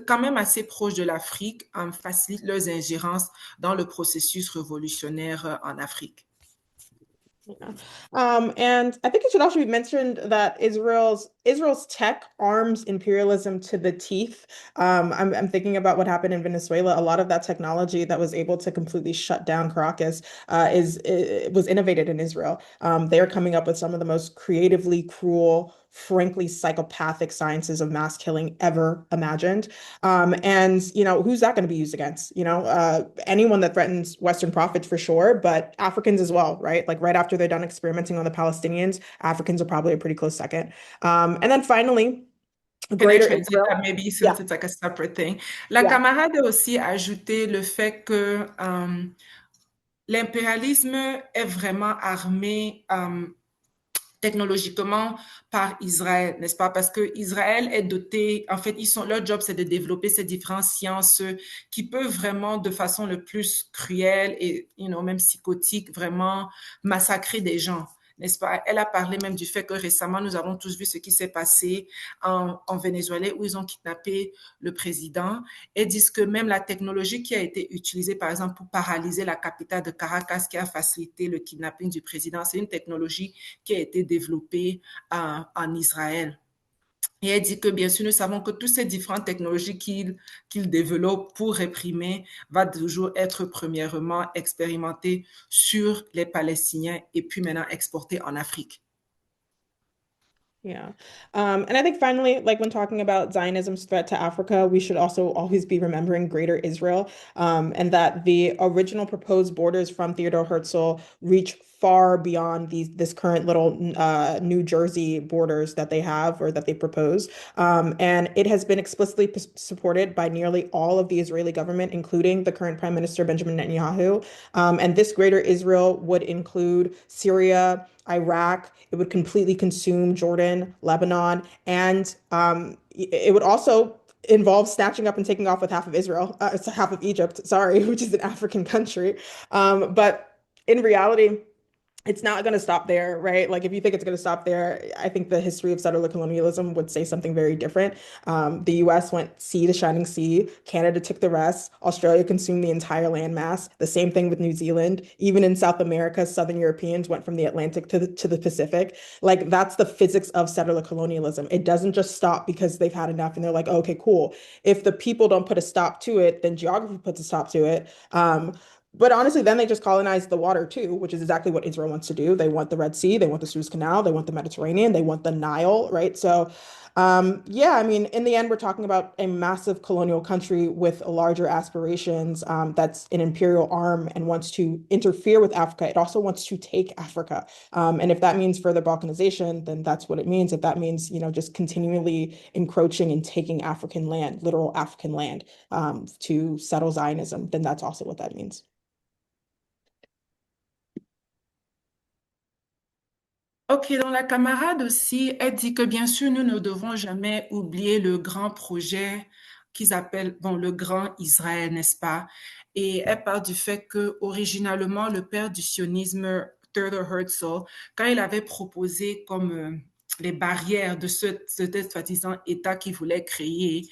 S2: quand même assez proche de l'Afrique facilite leurs ingérences dans le processus révolutionnaire en Afrique.
S4: Yeah. And I think it should also be mentioned that Israel's tech arms imperialism to the teeth. I'm thinking about what happened in Venezuela. A lot of that technology that was able to completely shut down Caracas was innovated in Israel. They are coming up with some of the most creatively cruel, frankly psychopathic sciences of mass killing ever imagined. And you know, who's that going to be used against? You know, anyone that threatens Western profits for sure, but Africans as well, right? Like right after they're done experimenting on the Palestinians, Africans are probably a pretty close second. And then finally, greater Israel.
S2: That maybe since it's like a separate thing. La camarade a aussi ajouté le fait que l'impérialisme est vraiment armé technologiquement par Israël, n'est-ce pas? Parce que Israël est doté, en fait, leur job, c'est de développer ces différentes sciences qui peuvent vraiment, de façon le plus cruelle et, même psychotique, vraiment massacrer des gens. N'est-ce pas? Elle a parlé même du fait que récemment, nous avons tous vu ce qui s'est passé en Venezuela où ils ont kidnappé le président et disent que même la technologie qui a été utilisée, par exemple, pour paralyser la capitale de Caracas, qui a facilité le kidnapping du président, c'est une technologie qui a été développée en Israël. Et elle dit que bien sûr, nous savons que toutes ces différentes technologies qu'il développe pour réprimer va toujours être premièrement expérimentées sur les Palestiniens et puis maintenant exportées en Afrique.
S4: Yeah. And I think finally, like when talking about Zionism's threat to Africa, we should also always be remembering Greater Israel, and that the original proposed borders from Theodore Herzl reach far beyond this current little New Jersey borders that they have or that they propose. And it has been explicitly supported by nearly all of the Israeli government, including the current Prime Minister Benjamin Netanyahu. And this Greater Israel would include Syria, Iraq. It would completely consume Jordan, Lebanon, and it would also involve snatching up and taking off with half of Israel, half of Egypt, sorry, which is an African country. But in reality, it's not going to stop there, right? Like if you think it's going to stop there, I think the history of settler colonialism would say something very different. The US went sea to shining sea. Canada took the rest. Australia consumed the entire landmass. The same thing with New Zealand. Even in South America, Southern Europeans went from the Atlantic to the Pacific. Like that's the physics of settler colonialism. It doesn't just stop because they've had enough and they're like, okay, cool. If the people don't put a stop to it, then geography puts a stop to it. But honestly, then they just colonized the water too, which is exactly what Israel wants to do. They want the Red Sea, they want the Suez Canal, they want the Mediterranean, they want the Nile, right? So Yeah, I mean, in the end, we're talking about a massive colonial country with larger aspirations, that's an imperial arm and wants to interfere with Africa. It also wants to take Africa. And if that means further balkanization, then that's what it means. If that means, just continually encroaching and taking African land, literal African land, to settle Zionism, then that's also what that means.
S2: Ok, donc la camarade aussi, elle dit que bien sûr, nous ne devons jamais oublier le grand projet qu'ils appellent, bon, le grand Israël, n'est-ce pas? Et elle parle du fait que, originalement, le père du sionisme, Theodor Herzl, quand il avait proposé comme les barrières de ce soi-disant État qu'il voulait créer,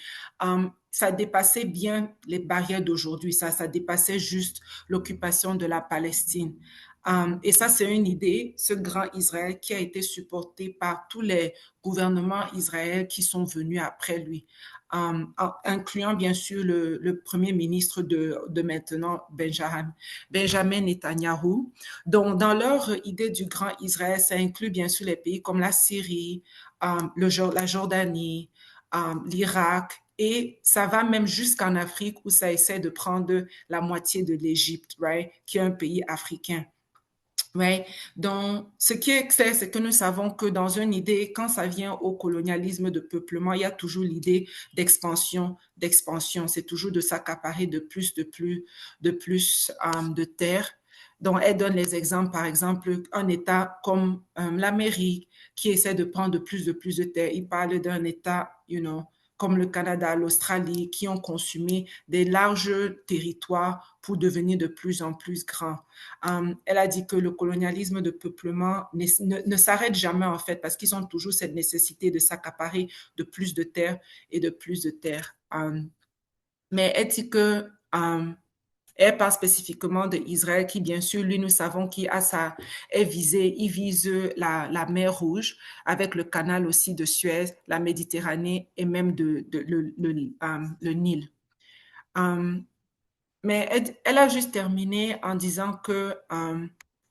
S2: ça dépassait bien les barrières d'aujourd'hui, ça dépassait juste l'occupation de la Palestine. Et ça, c'est une idée, ce grand Israël qui a été supporté par tous les gouvernements israéliens qui sont venus après lui, incluant bien sûr le premier ministre de maintenant, Benjamin Netanyahu. Donc, dans leur idée du grand Israël, ça inclut bien sûr les pays comme la Syrie, la Jordanie, l'Irak, et ça va même jusqu'en Afrique où ça essaie de prendre la moitié de l'Égypte, right, qui est un pays africain. Ouais. Donc, ce qui est clair, c'est que nous savons que dans une idée, quand ça vient au colonialisme de peuplement, il y a toujours l'idée d'expansion. C'est toujours de s'accaparer de plus de terres. Donc, elle donne les exemples, par exemple, un État comme l'Amérique qui essaie de prendre de plus de terres. Il parle d'un État, comme le Canada, l'Australie, qui ont consumé des larges territoires pour devenir de plus en plus grands. Elle a dit que le colonialisme de peuplement ne s'arrête jamais en fait parce qu'ils ont toujours cette nécessité de s'accaparer de plus de terres et de plus de terres. Mais elle dit que elle parle spécifiquement d'Israël qui, bien sûr, lui, nous savons qu'il il vise la mer Rouge avec le canal aussi de Suez, la Méditerranée et même le Nil. Mais elle a juste terminé en disant que,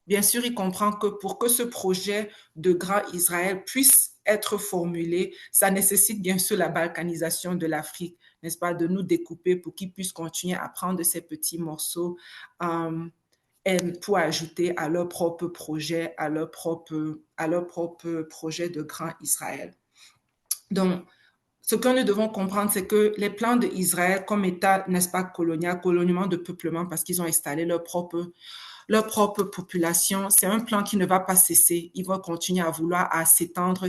S2: bien sûr, il comprend que pour que ce projet de grand Israël puisse être formulé, ça nécessite bien sûr la balkanisation de l'Afrique, n'est-ce pas, de nous découper pour qu'ils puissent continuer à prendre ces petits morceaux pour ajouter à leur propre projet, à leur propre projet de grand Israël. Donc, ce que nous devons comprendre, c'est que les plans d'Israël comme État, n'est-ce pas, colonial de peuplement, parce qu'ils ont installé leur propre population, c'est un plan qui ne va pas cesser. Ils vont continuer à vouloir s'étendre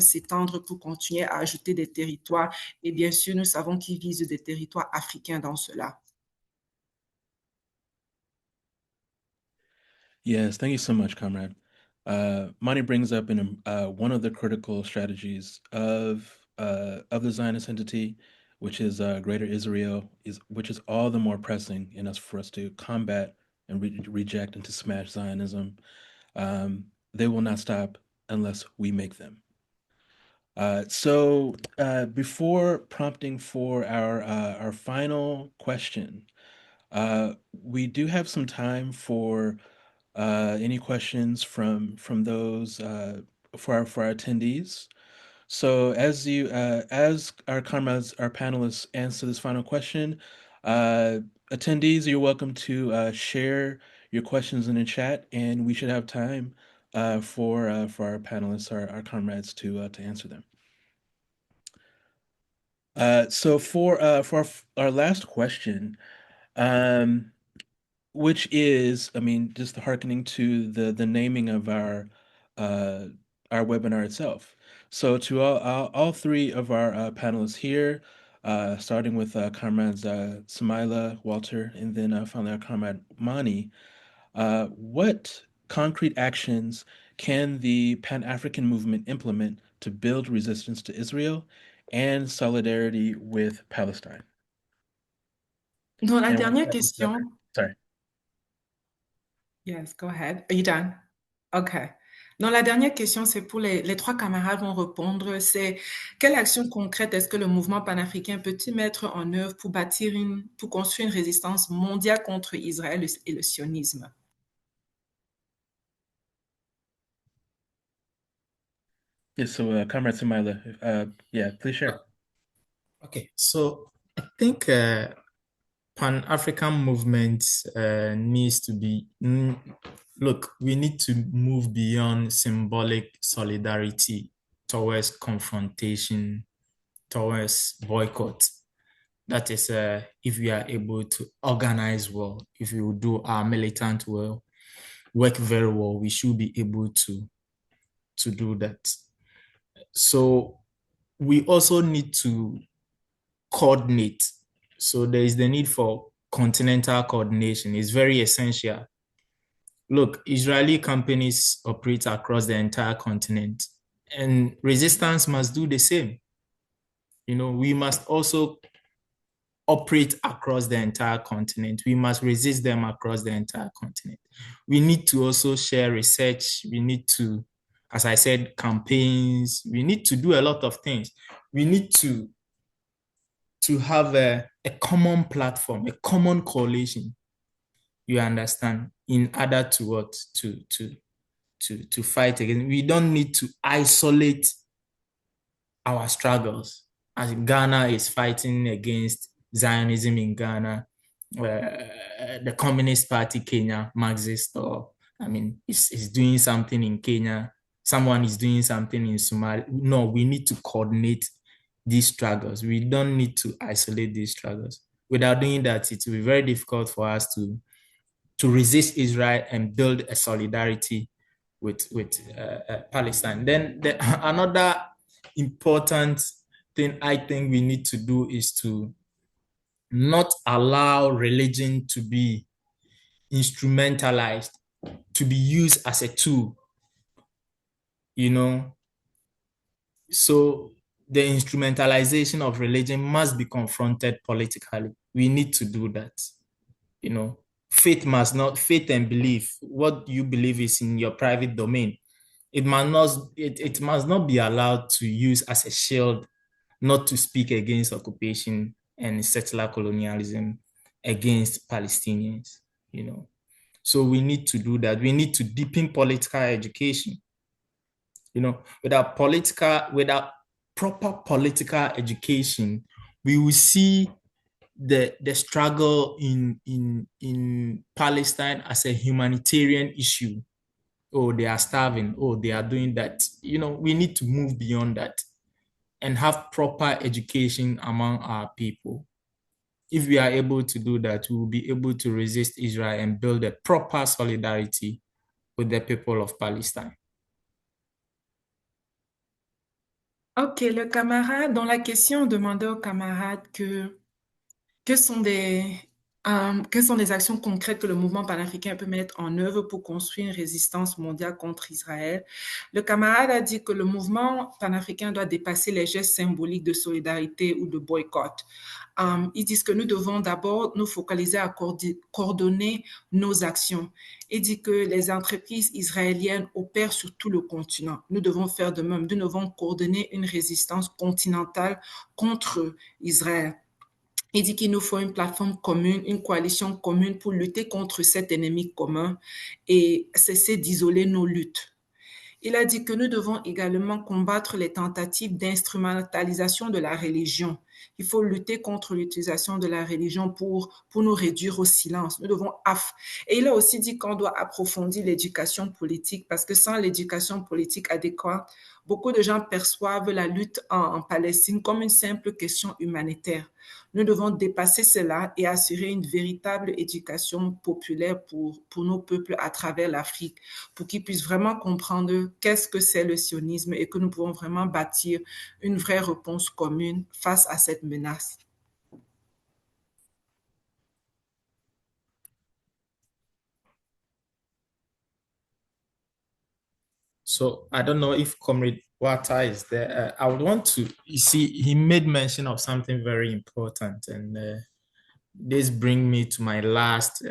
S2: pour continuer à ajouter des territoires. Et bien sûr, nous savons qu'ils visent des territoires africains dans cela.
S1: Yes, thank you so much, comrade. Mani brings up one of the critical strategies of the Zionist entity, which is Greater Israel, which is all the more pressing for us to combat and reject and to smash Zionism. They will not stop unless we make them. So before prompting for our final question, we do have some time for any questions from those for our attendees. So as our comrades, our panelists answer this final question, attendees, you're welcome to share your questions in the chat, and we should have time for our panelists, our comrades to answer them. So for our last question, which is, I mean, just hearkening to the naming of our webinar itself. So to all three of our panelists here, starting with comrades Samaila, Walter, and then finally our comrade Mani, what concrete actions can the Pan-African movement implement to build resistance to Israel and solidarity with Palestine?
S2: Dans la
S1: And
S2: dernière question,
S1: sorry.
S2: yes, go ahead. Are you done? Okay. Donc, la dernière question, c'est pour les trois camarades vont répondre, c'est quelle action concrète est-ce que le mouvement panafricain peut-il mettre en œuvre pour construire une résistance mondiale contre Israël et le sionisme?
S1: Yes, so Comrade Sumaila, yeah, please share.
S5: Okay, so I think Pan-African movement needs to be, look, we need to move beyond symbolic solidarity towards confrontation, towards boycott. That is, if we are able to organize well, if we will do our militant well, work very well, we should be able to do that. So we also need to coordinate. So there is the need for continental coordination. It's very essential. Look, Israeli companies operate across the entire continent, and resistance must do the same. You know, we must also operate across the entire continent. We must resist them across the entire continent. We need to also share research. We need to, as I said, campaigns. We need to do a lot of things. We need to have a common platform, a common coalition, you understand, in order to what? To fight against. We don't need to isolate our struggles. As Ghana is fighting against Zionism in Ghana, the Communist Party Kenya, Marxist, or I mean, is doing something in Kenya. Someone is doing something in Somalia. No, we need to coordinate these struggles. We don't need to isolate these struggles. Without doing that, it will be very difficult for us to resist Israel and build a solidarity with Palestine. Then another important thing I think we need to do is to not allow religion to be instrumentalized, to be used as a tool, you know. So the instrumentalization of religion must be confronted politically. We need to do that, you know. Faith and belief, what you believe is in your private domain. It must not be allowed to use as a shield not to speak against occupation and settler colonialism against Palestinians, you know. So we need to do that. We need to deepen political education. You know, without proper political education, we will see the struggle in Palestine as a humanitarian issue. Oh, they are starving. Oh, they are doing that. You know, we need to move beyond that and have proper education among our people. If we are able to do that, we will be able to resist Israel and build a proper solidarity with the people of Palestine.
S2: Ok, le camarade, dans la question, on demandait au camarade quelles sont des actions concrètes que le mouvement panafricain peut mettre en œuvre pour construire une résistance mondiale contre Israël. Le camarade a dit que le mouvement panafricain doit dépasser les gestes symboliques de solidarité ou de boycott. Ils disent que nous devons d'abord nous focaliser à coordonner nos actions. Il dit que les entreprises israéliennes opèrent sur tout le continent. Nous devons faire de même. Nous devons coordonner une résistance continentale contre Israël. Il dit qu'il nous faut une plateforme commune, une coalition commune pour lutter contre cet ennemi commun et cesser d'isoler nos luttes. Il a dit que nous devons également combattre les tentatives d'instrumentalisation de la religion. Il faut lutter contre l'utilisation de la religion pour nous réduire au silence. Et il a aussi dit qu'on doit approfondir l'éducation politique parce que sans l'éducation politique adéquate, beaucoup de gens perçoivent la lutte en Palestine comme une simple question humanitaire. Nous devons dépasser cela et assurer une véritable éducation populaire pour nos peuples à travers l'Afrique, pour qu'ils puissent vraiment comprendre qu'est-ce que c'est le sionisme et que nous pouvons vraiment bâtir une vraie réponse commune face à cette menace.
S5: So I don't know if Comrade Wata is there. I would want to, you see, he made mention of something very important, and this brings me to my last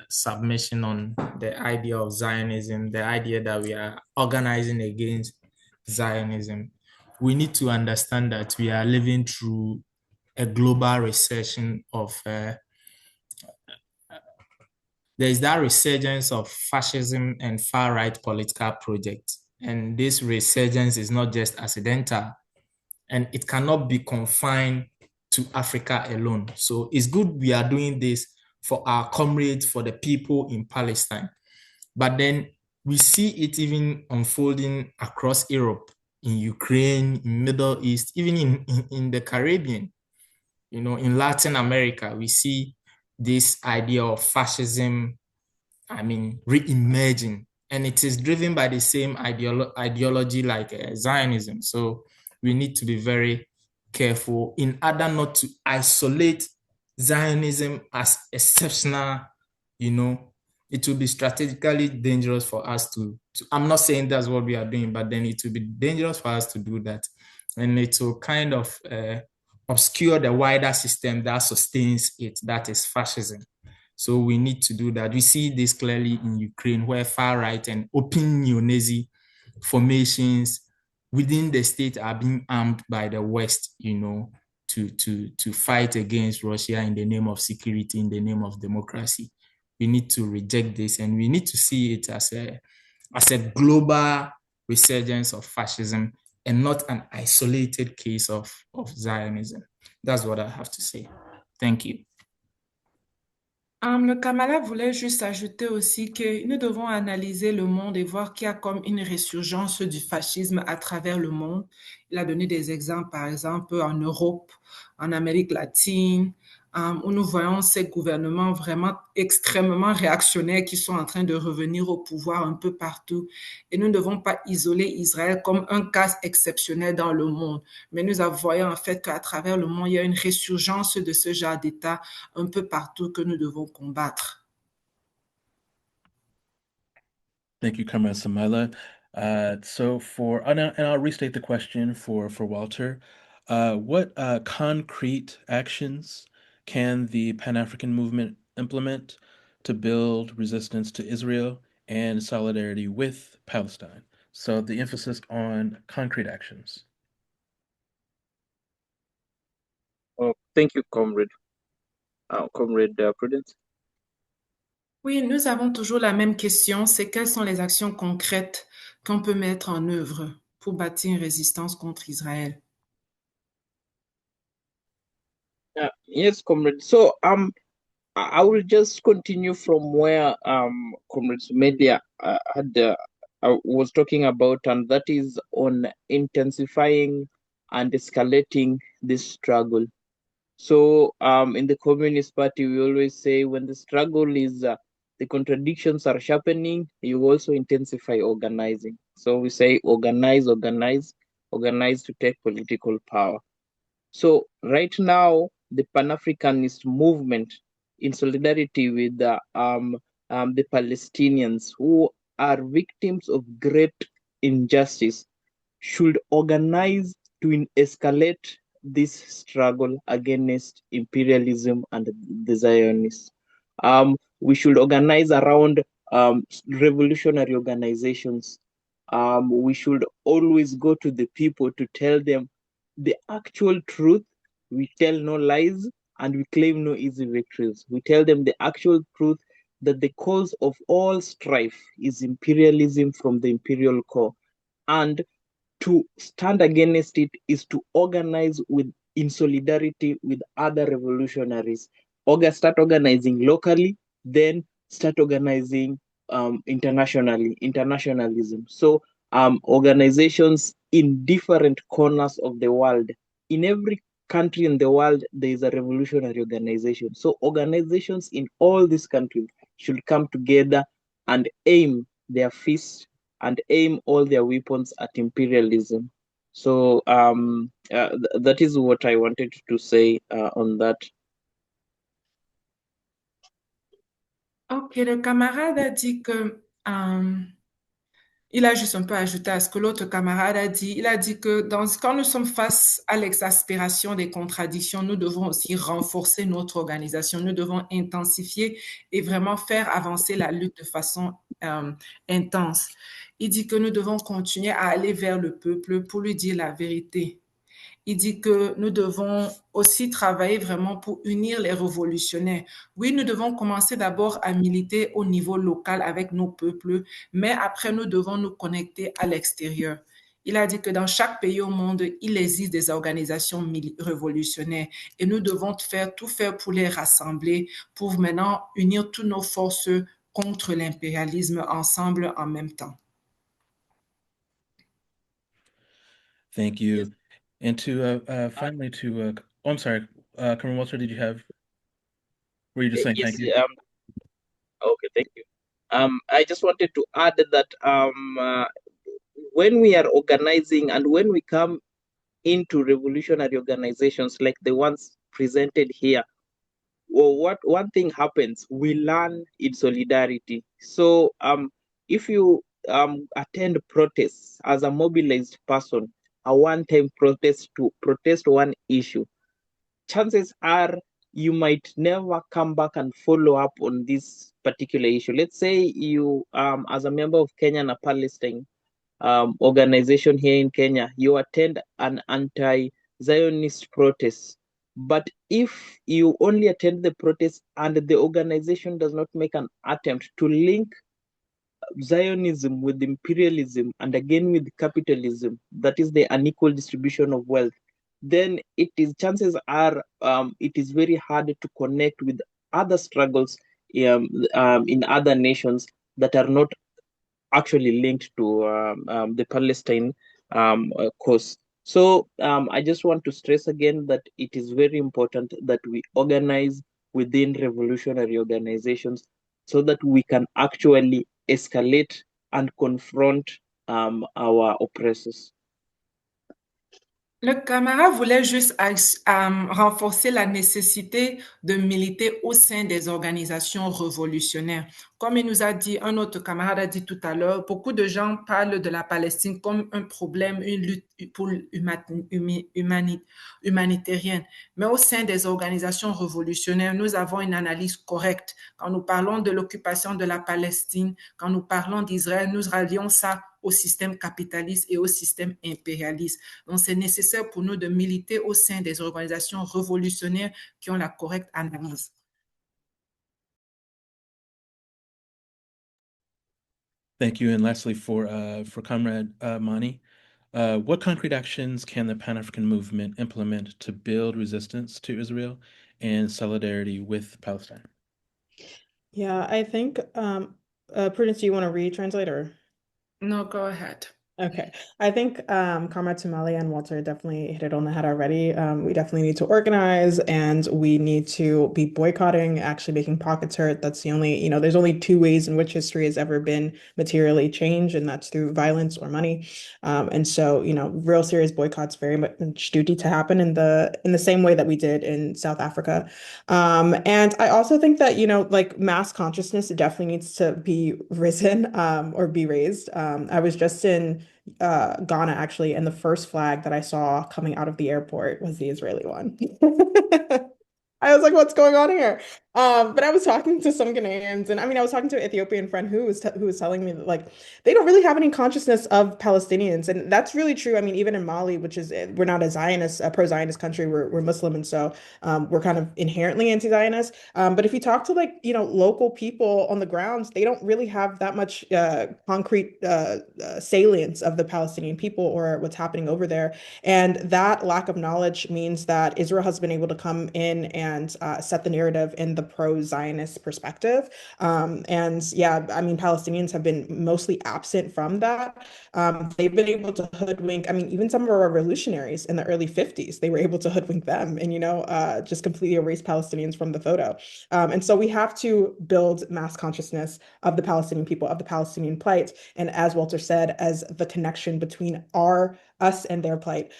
S5: submission on the idea of Zionism, the idea that we are organizing against Zionism. We need to understand that we are living through a global recession of there is that resurgence of fascism and far-right political projects. And this resurgence is not just accidental, and it cannot be confined to Africa alone. So it's good we are doing this for our comrades, for the people in Palestine. But then we see it even unfolding across Europe, in Ukraine, in Middle East, even in the Caribbean. In Latin America, we see this idea of fascism, re-emerging. And it is driven by the same ideology like Zionism. So we need to be very careful in order not to isolate Zionism as exceptional. It will be strategically dangerous for us to I'm not saying that's what we are doing, but then it will be dangerous for us to do that. And it will kind of obscure the wider system that sustains it, that is fascism. So we need to do that. We see this clearly in Ukraine, where far-right and open neo-Nazi formations within the state are being armed by the West, to fight against Russia in the name of security, in the name of democracy. We need to reject this, and we need to see it as a global resurgence of fascism and not an isolated case of Zionism. That's what I have to say. Thank you.
S2: Le camarade voulait juste ajouter aussi que nous devons analyser le monde et voir qu'il y a comme une résurgence du fascisme à travers le monde. Il a donné des exemples, par exemple, en Europe, en Amérique latine, où nous voyons ces gouvernements vraiment extrêmement réactionnaires qui sont en train de revenir au pouvoir un peu partout. Et nous ne devons pas isoler Israël comme un cas exceptionnel dans le monde, mais nous voyons en fait qu'à travers le monde, il y a une résurgence de ce genre d'État un peu partout que nous devons combattre.
S1: Thank you, Comrade Samila. And I'll restate the question for Walter. What concrete actions can the Pan-African movement implement to build resistance to Israel and solidarity with Palestine? So the emphasis on concrete actions.
S3: Oh, thank you, Comrade. Comrade Prudence.
S2: Oui, nous avons toujours la même question, c'est quelles sont les actions concrètes qu'on peut mettre en œuvre pour bâtir une résistance contre Israël?
S3: Yes, Comrade. So I will just continue from where Comrade Sumedia was talking about, and that is on intensifying and escalating this struggle. So in the Communist Party, we always say when the struggle is the contradictions are sharpening, you also intensify organizing. So we say organize, organize, organize to take political power. So right now, the Pan-Africanist movement, in solidarity with the Palestinians who are victims of great injustice, should organize to escalate this struggle against imperialism and the Zionists. We should organize around revolutionary organizations. We should always go to the people to tell them the actual truth. We tell no lies and we claim no easy victories. We tell them the actual truth, that the cause of all strife is imperialism from the imperial core. And to stand against it is to organize in solidarity with other revolutionaries. Start organizing locally, then start organizing internationalism. So organizations in different corners of the world. In every country in the world, there is a revolutionary organization. So organizations in all these countries should come together and aim their fists and aim all their weapons at imperialism. So that is what I wanted to say on that.
S2: Ok, le camarade a dit que il a juste un peu ajouté à ce que l'autre camarade a dit. Il a dit que quand nous sommes face à l'exaspération des contradictions, nous devons aussi renforcer notre organisation. Nous devons intensifier et vraiment faire avancer la lutte de façon intense. Il dit que nous devons continuer à aller vers le peuple pour lui dire la vérité. il dit que nous devons aussi travailler vraiment pour unir les révolutionnaires. Oui, nous devons commencer d'abord à militer au niveau local avec nos peuples, mais après, nous devons nous connecter à l'extérieur. Il a dit que dans chaque pays au monde, il existe des organisations révolutionnaires et nous devons tout faire pour les rassembler, pour maintenant unir toutes nos forces contre l'impérialisme ensemble en même temps.
S1: Thank you. And to finally oh, I'm sorry, Colonel Walter, did you have, were you just saying
S3: Yes,
S1: thank you?
S3: okay, thank you. I just wanted to add that when we are organizing and when we come into revolutionary organizations like the ones presented here, well, what one thing happens, we learn in solidarity. So if you attend protests as a mobilized person, a one-time protest to protest one issue, chances are you might never come back and follow up on this particular issue. Let's say you, as a member of Kenyan Palestine organization here in Kenya, you attend an anti-Zionist protest. But if you only attend the protest and the organization does not make an attempt to link Zionism with imperialism and again with capitalism, that is the unequal distribution of wealth, then it is chances are it is very hard to connect with other struggles in other nations that are not actually linked to the Palestine cause. So I just want to stress again that it is very important that we organize within revolutionary organizations so that we can actually escalate and confront our oppressors.
S2: Le camarade voulait juste renforcer la nécessité de militer au sein des organisations révolutionnaires. Comme il nous a dit, un autre camarade a dit tout à l'heure, beaucoup de gens parlent de la Palestine comme un problème, une lutte pour humanitarienne. Mais au sein des organisations révolutionnaires, nous avons une analyse correcte. Quand nous parlons de l'occupation de la Palestine, quand nous parlons d'Israël, nous rallions ça au système capitaliste et au système impérialiste. Donc, c'est nécessaire pour nous de militer au sein des organisations révolutionnaires qui ont la correcte analyse.
S1: Thank you. And lastly, for Comrade Mani, what concrete actions can the Pan-African movement implement to build resistance to Israel and solidarity with Palestine?
S4: Yeah, I think, Prudence, do you want to retranslate or?
S2: No, go ahead.
S4: Okay. I think Comrade Tumali and Walter definitely hit it on the head already. We definitely need to organize and we need to be boycotting, actually making pockets hurt. That's the only, there's only two ways in which history has ever been materially changed, and that's through violence or money. And so, real serious boycotts very much do need to happen in the same way that we did in South Africa. And I also think that, like mass consciousness definitely needs to be risen or be raised. I was just in Ghana actually, and the first flag that I saw coming out of the airport was the Israeli one. I was like, what's going on here? But I was talking to some Ghanaians, and I was talking to an Ethiopian friend who was telling me that like they don't really have any consciousness of Palestinians, and that's really true. Even in Mali, which is we're not a pro-Zionist country, we're Muslim, and so we're kind of inherently anti-Zionist. But if you talk to local people on the grounds, they don't really have that much concrete salience of the Palestinian people or what's happening over there. And that lack of knowledge means that Israel has been able to come in and set the narrative in the pro-Zionist perspective. And yeah, Palestinians have been mostly absent from that. They've been able to hoodwink, even some of our revolutionaries in the early 50s, they were able to hoodwink them and, just completely erase Palestinians from the photo. And so we have to build mass consciousness of the Palestinian people, of the Palestinian plight. And as Walter said, as the connection between us and their plight,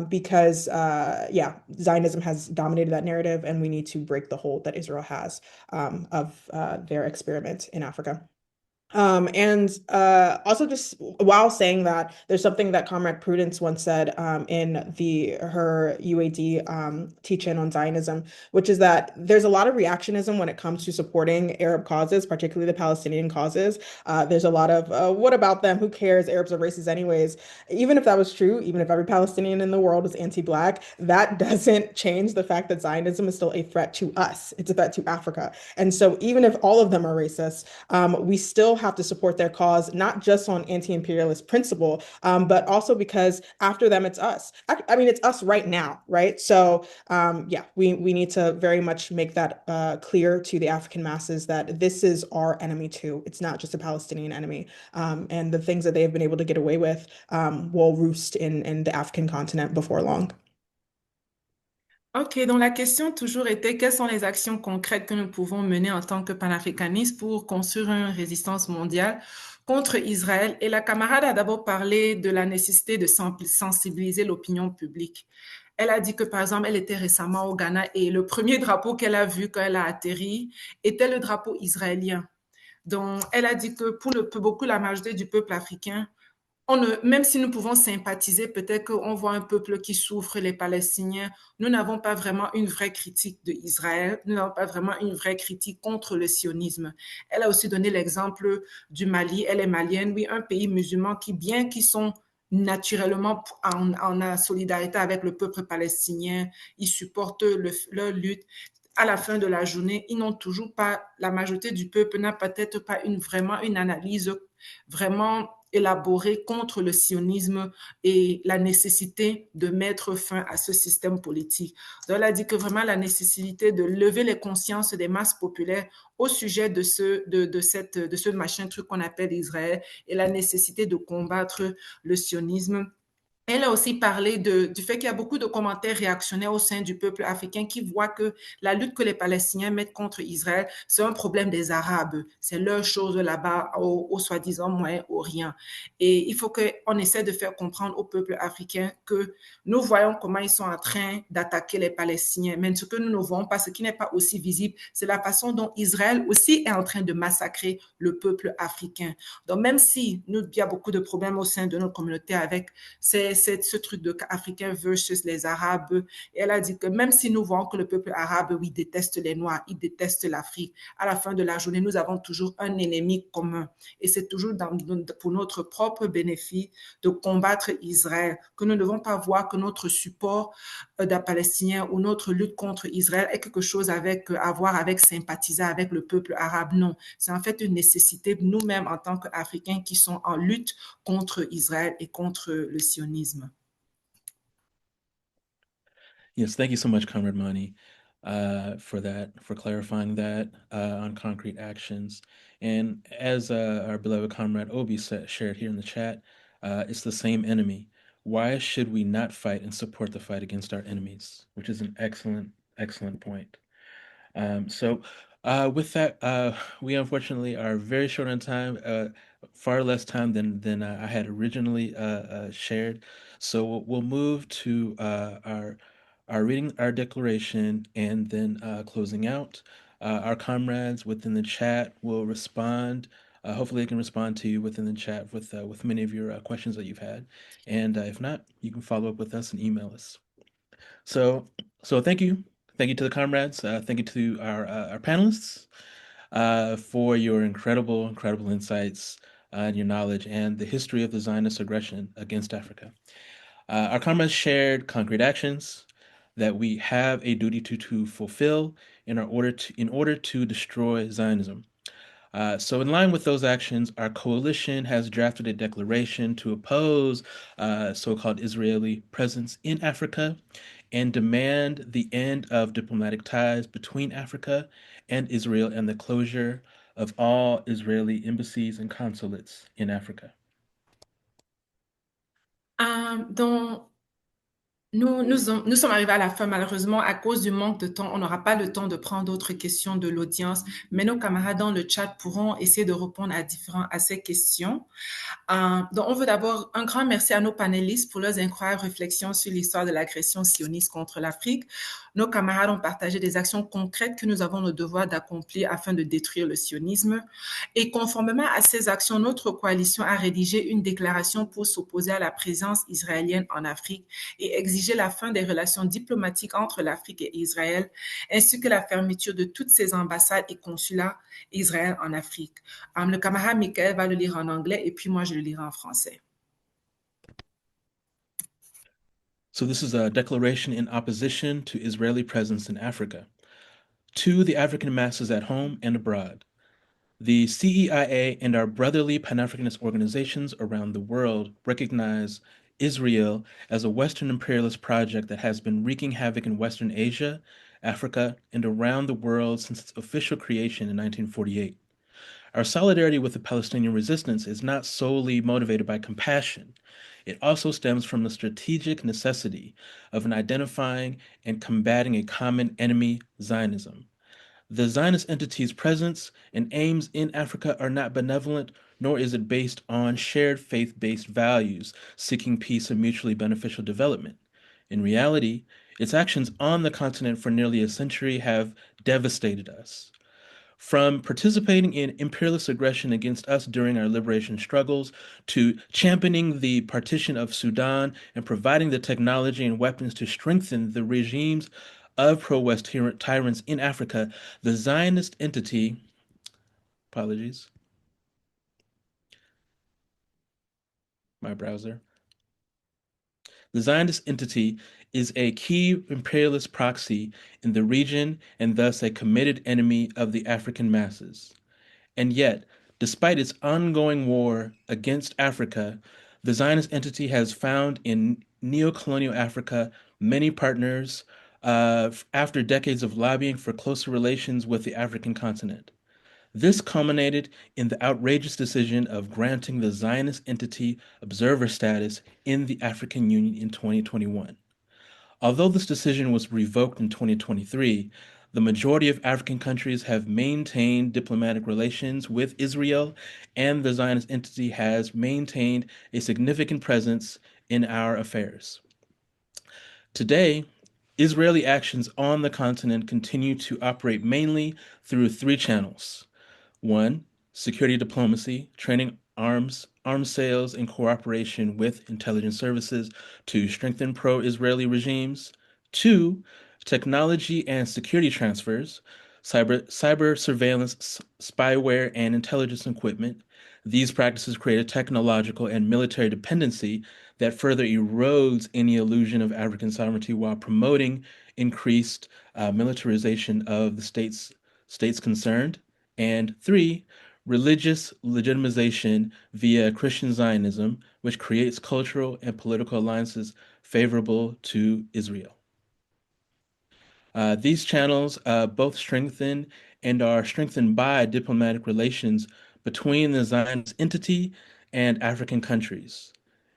S4: because Zionism has dominated that narrative, and we need to break the hold that Israel has of their experiment in Africa. Also, just while saying that, there's something that Comrade Prudence once said in her UAD teach-in on Zionism, which is that there's a lot of reactionism when it comes to supporting Arab causes, particularly the Palestinian causes. There's a lot of what about them? Who cares? Arabs are racist anyways. Even if that was true, even if every Palestinian in the world is anti-Black, that doesn't change the fact that Zionism is still a threat to us. It's a threat to Africa. And so even if all of them are racist, we still have to support their cause, not just on anti-imperialist principle, but also because after them, it's us. I mean, it's us right now, right? So yeah, we need to very much make that clear to the African masses that this is our enemy too. It's not just a Palestinian enemy. And the things that they have been able to get away with will roost in the African continent before long.
S2: Ok, donc la question toujours était quelles sont les actions concrètes que nous pouvons mener en tant que panafricanistes pour construire une résistance mondiale contre Israël. Et la camarade a d'abord parlé de la nécessité de sensibiliser l'opinion publique. Elle a dit que, par exemple, elle était récemment au Ghana et le premier drapeau qu'elle a vu quand elle a atterri était le drapeau israélien. Donc, elle a dit que pour beaucoup, la majorité du peuple africain, même si nous pouvons sympathiser, peut-être qu'on voit un peuple qui souffre, les Palestiniens, nous n'avons pas vraiment une vraie critique d'Israël, nous n'avons pas vraiment une vraie critique contre le sionisme. Elle a aussi donné l'exemple du Mali, elle est malienne, oui, un pays musulman qui, bien qu'ils sont naturellement en solidarité avec le peuple palestinien, ils supportent leur lutte. À la fin de la journée, ils n'ont toujours pas, la majorité du peuple n'a peut-être pas vraiment une analyse vraiment élaborée contre le sionisme et la nécessité de mettre fin à ce système politique. Donc, elle a dit que vraiment la nécessité de lever les consciences des masses populaires au sujet de ce machin truc qu'on appelle Israël et la nécessité de combattre le sionisme. Elle a aussi parlé du fait qu'il y a beaucoup de commentaires réactionnaires au sein du peuple africain qui voient que la lutte que les Palestiniens mettent contre Israël, c'est un problème des Arabes. C'est leur chose là-bas, au soi-disant Moyen-Orient. Et il faut qu'on essaie de faire comprendre au peuple africain que nous voyons comment ils sont en train d'attaquer les Palestiniens. Mais ce que nous ne voyons pas, ce qui n'est pas aussi visible, c'est la façon dont Israël aussi est en train de massacrer le peuple africain. Donc même si il y a beaucoup de problèmes au sein de notre communauté avec c'est ce truc de africain versus les Arabes. Et elle a dit que même si nous voyons que le peuple arabe, oui, déteste les Noirs, il déteste l'Afrique, à la fin de la journée, nous avons toujours un ennemi commun. Et c'est toujours pour notre propre bénéfice de combattre Israël, que nous ne devons pas voir que notre support d'un Palestinien ou notre lutte contre Israël est quelque chose à voir avec sympathiser avec le peuple arabe. Non, c'est en fait une nécessité nous-mêmes en tant qu'Africains qui sont en lutte contre Israël et contre le sionisme.
S1: Yes, thank you so much, Comrade Mani, for that, for clarifying that on concrete actions. And as our beloved comrade Obi shared here in the chat, it's the same enemy. Why should we not fight and support the fight against our enemies? Which is an excellent, excellent point. With that, we unfortunately are very short on time, far less time than I had originally shared. So we'll move to our reading our declaration and then closing out. Our comrades within the chat will respond. Hopefully, they can respond to you within the chat with many of your questions that you've had. And if not, you can follow up with us and email us. So, thank you. Thank you to the comrades. Thank you to our panelists for your incredible, incredible insights and your knowledge and the history of the Zionist aggression against Africa. Our comrades shared concrete actions that we have a duty to fulfill in order to destroy Zionism. So, in line with those actions, our coalition has drafted a declaration to oppose so-called Israeli presence in Africa and demand the end of diplomatic ties between Africa and Israel and the closure of all Israeli embassies and consulates in Africa.
S2: Dans Nous sommes arrivés à la fin, malheureusement, à cause du manque de temps. On n'aura pas le temps de prendre d'autres questions de l'audience, mais nos camarades dans le chat pourront essayer de répondre à ces questions. Donc, on veut d'abord un grand merci à nos panélistes pour leurs incroyables réflexions sur l'histoire de l'agression sioniste contre l'Afrique. Nos camarades ont partagé des actions concrètes que nous avons le devoir d'accomplir afin de détruire le sionisme. Et conformément à ces actions, notre coalition a rédigé une déclaration pour s'opposer à la présence israélienne en Afrique et exiger la fin des relations diplomatiques entre l'Afrique et Israël, ainsi que la fermeture de toutes ses ambassades et consulats Israël en Afrique. Le camarade Michael va le lire en anglais et puis moi je le lirai en français.
S1: So this is a declaration in opposition to Israeli presence in Africa. To the African masses at home and abroad, the CEIA and our brotherly Pan-Africanist organizations around the world recognize Israel as a Western imperialist project that has been wreaking havoc in Western Asia, Africa, and around the world since its official creation in 1948. Our solidarity with the Palestinian resistance is not solely motivated by compassion. It also stems from the strategic necessity of identifying and combating a common enemy, Zionism. The Zionist entity's presence and aims in Africa are not benevolent, nor is it based on shared faith-based values seeking peace and mutually beneficial development. In reality, its actions on the continent for nearly a century have devastated us. From participating in imperialist aggression against us during our liberation struggles, to championing the partition of Sudan and providing the technology and weapons to strengthen the regimes of pro-West tyrants in Africa, the Zionist entity, apologies, my browser. The Zionist entity is a key imperialist proxy in the region and thus a committed enemy of the African masses. And yet, despite its ongoing war against Africa, the Zionist entity has found in neo-colonial Africa many partners after decades of lobbying for closer relations with the African continent. This culminated in the outrageous decision of granting the Zionist entity observer status in the African Union in 2021. Although this decision was revoked in 2023, the majority of African countries have maintained diplomatic relations with Israel, and the Zionist entity has maintained a significant presence in our affairs. Today, Israeli actions on the continent continue to operate mainly through three channels. One, security diplomacy, training arms sales in cooperation with intelligence services to strengthen pro-Israeli regimes. Two, technology and security transfers, cyber surveillance, spyware, and intelligence equipment. These practices create a technological and military dependency that further erodes any illusion of African sovereignty while promoting increased militarization of the states concerned. And three, religious legitimization via Christian Zionism, which creates cultural and political alliances favorable to Israel. These channels both strengthen and are strengthened by diplomatic relations between the Zionist entity and African countries.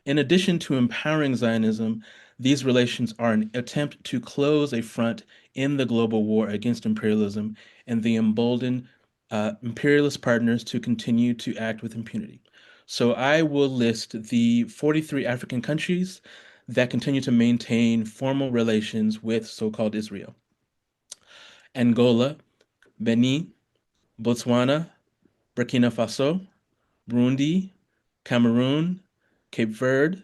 S1: In addition to empowering Zionism, these relations are an attempt to close a front in the global war against imperialism and the embolden imperialist partners to continue to act with impunity. So I will list the 43 African countries that continue to maintain formal relations with so-called Israel. Angola, Benin, Botswana, Burkina Faso, Burundi, Cameroon, Cape Verde,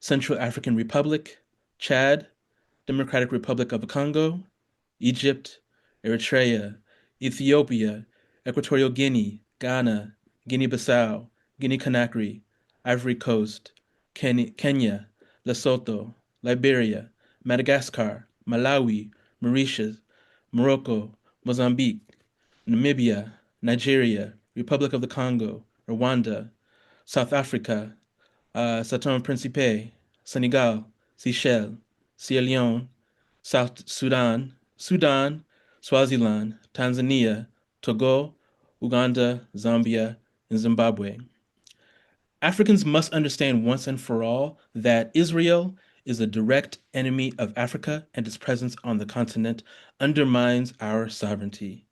S1: Central African Republic, Chad, Democratic Republic of the Congo, Egypt, Eritrea, Ethiopia, Equatorial Guinea, Ghana, Guinea-Bissau, Guinea-Conakry, Ivory Coast, Kenya, Lesotho, Liberia, Madagascar, Malawi, Mauritius, Morocco, Mozambique, Namibia, Nigeria, Republic of the Congo, Rwanda, South Africa, Sao Tome and Principe, Senegal, Seychelles, Sierra Leone, South Sudan, Swaziland, Tanzania, Togo, Uganda, Zambia, and Zimbabwe. Africans must understand once and for all that Israel is a direct enemy of Africa, and its presence on the continent undermines our sovereignty.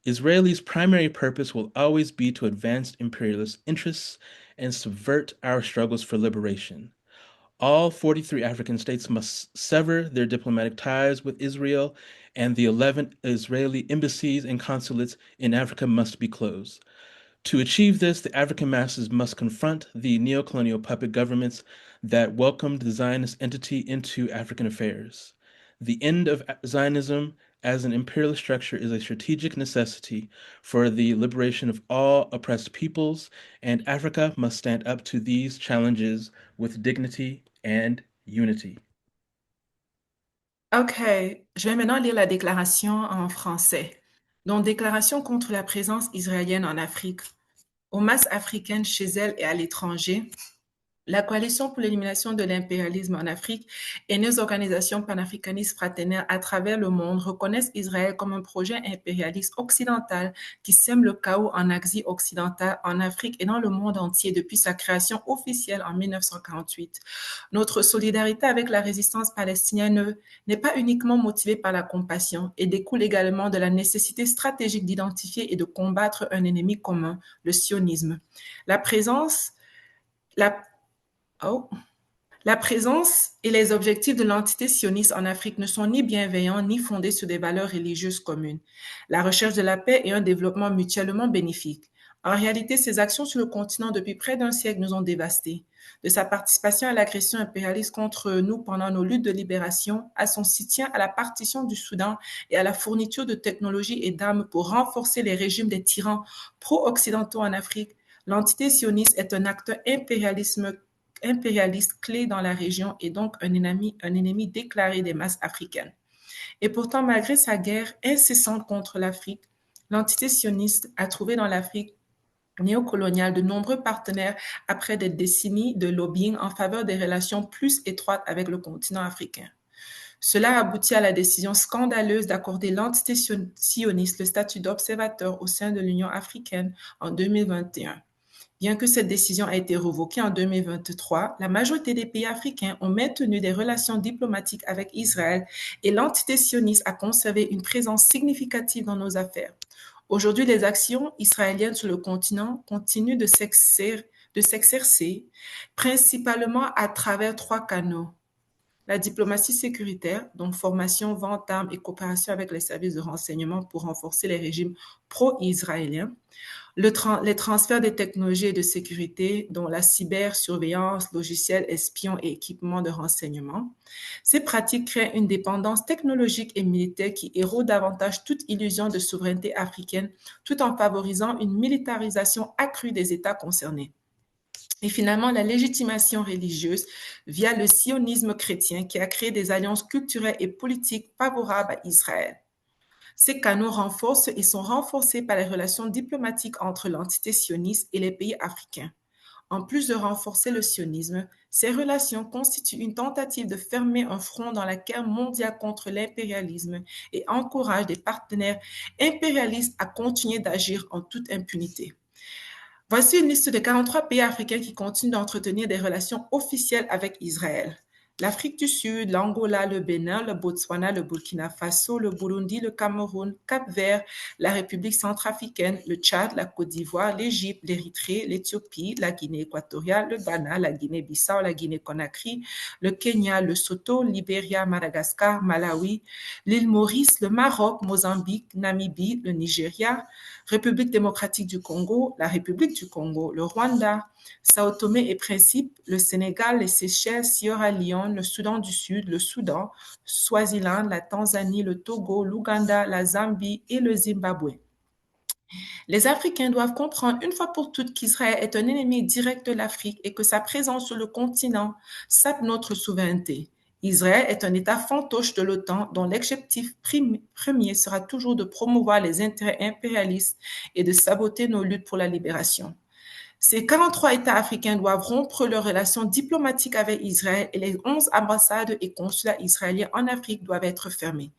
S1: Israel's primary purpose will always be to advance imperialist interests and subvert our struggles for liberation. All 43 African states must sever their diplomatic ties with Israel, and the 11 Israeli embassies and consulates in Africa must be closed. To achieve this, the African masses must confront the neocolonial puppet governments that welcomed the Zionist entity into African affairs. The end of Zionism as an imperialist structure is a strategic necessity for the liberation of all oppressed peoples, and Africa must stand up to these challenges with dignity and unity.
S2: OK, je vais maintenant lire la déclaration en français. Donc, déclaration contre la présence israélienne en Afrique. Aux masses africaines chez elles et à l'étranger, la coalition pour l'élimination de l'impérialisme en Afrique et nos organisations panafricanistes fraternelles à travers le monde reconnaissent Israël comme un projet impérialiste occidental qui sème le chaos en Asie occidentale, en Afrique et dans le monde entier depuis sa création officielle en 1948. Notre solidarité avec la résistance palestinienne n'est pas uniquement motivée par la compassion et découle également de la nécessité stratégique d'identifier et de combattre un ennemi commun, le sionisme. La présence et les objectifs de l'entité sioniste en Afrique ne sont ni bienveillants ni fondés sur des valeurs religieuses communes. La recherche de la paix et un développement mutuellement bénéfiques. En réalité, ces actions sur le continent depuis près d'un siècle nous ont dévastés. De sa participation à l'agression impérialiste contre nous pendant nos luttes de libération, à son soutien à la partition du Soudan et à la fourniture de technologies et d'armes pour renforcer les régimes des tyrans pro-occidentaux en Afrique, l'entité sioniste est un acteur impérialiste clé dans la région et donc un ennemi déclaré des masses africaines. Et pourtant, malgré sa guerre incessante contre l'Afrique, l'entité sioniste a trouvé dans l'Afrique néocoloniale de nombreux partenaires après des décennies de lobbying en faveur des relations plus étroites avec le continent africain. Cela aboutit à la décision scandaleuse d'accorder l'entité sioniste le statut d'observateur au sein de l'Union africaine en 2021. Bien que cette décision ait été revoquée en 2023, la majorité des pays africains ont maintenu des relations diplomatiques avec Israël et l'entité sioniste a conservé une présence significative dans nos affaires. Aujourd'hui, les actions israéliennes sur le continent continuent de s'exercer, principalement à travers 3 canaux. La diplomatie sécuritaire, donc formation, vente d'armes et coopération avec les services de renseignement pour renforcer les régimes pro-israéliens. Les transferts des technologies et de sécurité, dont la cybersurveillance, logiciels, espions et équipements de renseignement. Ces pratiques créent une dépendance technologique et militaire qui érode davantage toute illusion de souveraineté africaine, tout en favorisant une militarisation accrue des États concernés. Et finalement, la légitimation religieuse via le sionisme chrétien qui a créé des alliances culturelles et politiques favorables à Israël. Ces canaux renforcent et sont renforcés par les relations diplomatiques entre l'entité sioniste et les pays africains. En plus de renforcer le sionisme, ces relations constituent une tentative de fermer un front dans la guerre mondiale contre l'impérialisme et encouragent des partenaires impérialistes à continuer d'agir en toute impunité. Voici une liste de 43 pays africains qui continuent d'entretenir des relations officielles avec Israël. L'Afrique du Sud, l'Angola, le Bénin, le Botswana, le Burkina Faso, le Burundi, le Cameroun, Cap-Vert, la République centrafricaine, le Tchad, la Côte d'Ivoire, l'Égypte, l'Érythrée, l'Éthiopie, la Guinée équatoriale, le Ghana, la Guinée-Bissau, la Guinée-Conakry, le Kenya, le Lesotho, Libéria, Madagascar, Malawi, l'île Maurice, le Maroc, Mozambique, Namibie, le Nigeria, République démocratique du Congo, la République du Congo, le Rwanda, Sao Tomé et Principe, le Sénégal, les Seychelles, Sierra Leone, le Soudan du Sud, le Soudan, Swaziland, la Tanzanie, le Togo, l'Ouganda, la Zambie et le Zimbabwe. Les Africains doivent comprendre une fois pour toutes qu'Israël est un ennemi direct de l'Afrique et que sa présence sur le continent sape notre souveraineté. Israël est un État fantoche de l'OTAN dont l'objectif premier sera toujours de promouvoir les intérêts impérialistes et de saboter nos luttes pour la libération. Ces 43 États africains doivent rompre leurs relations diplomatiques avec Israël et les 11 ambassades et consulats israéliens en Afrique doivent être fermés.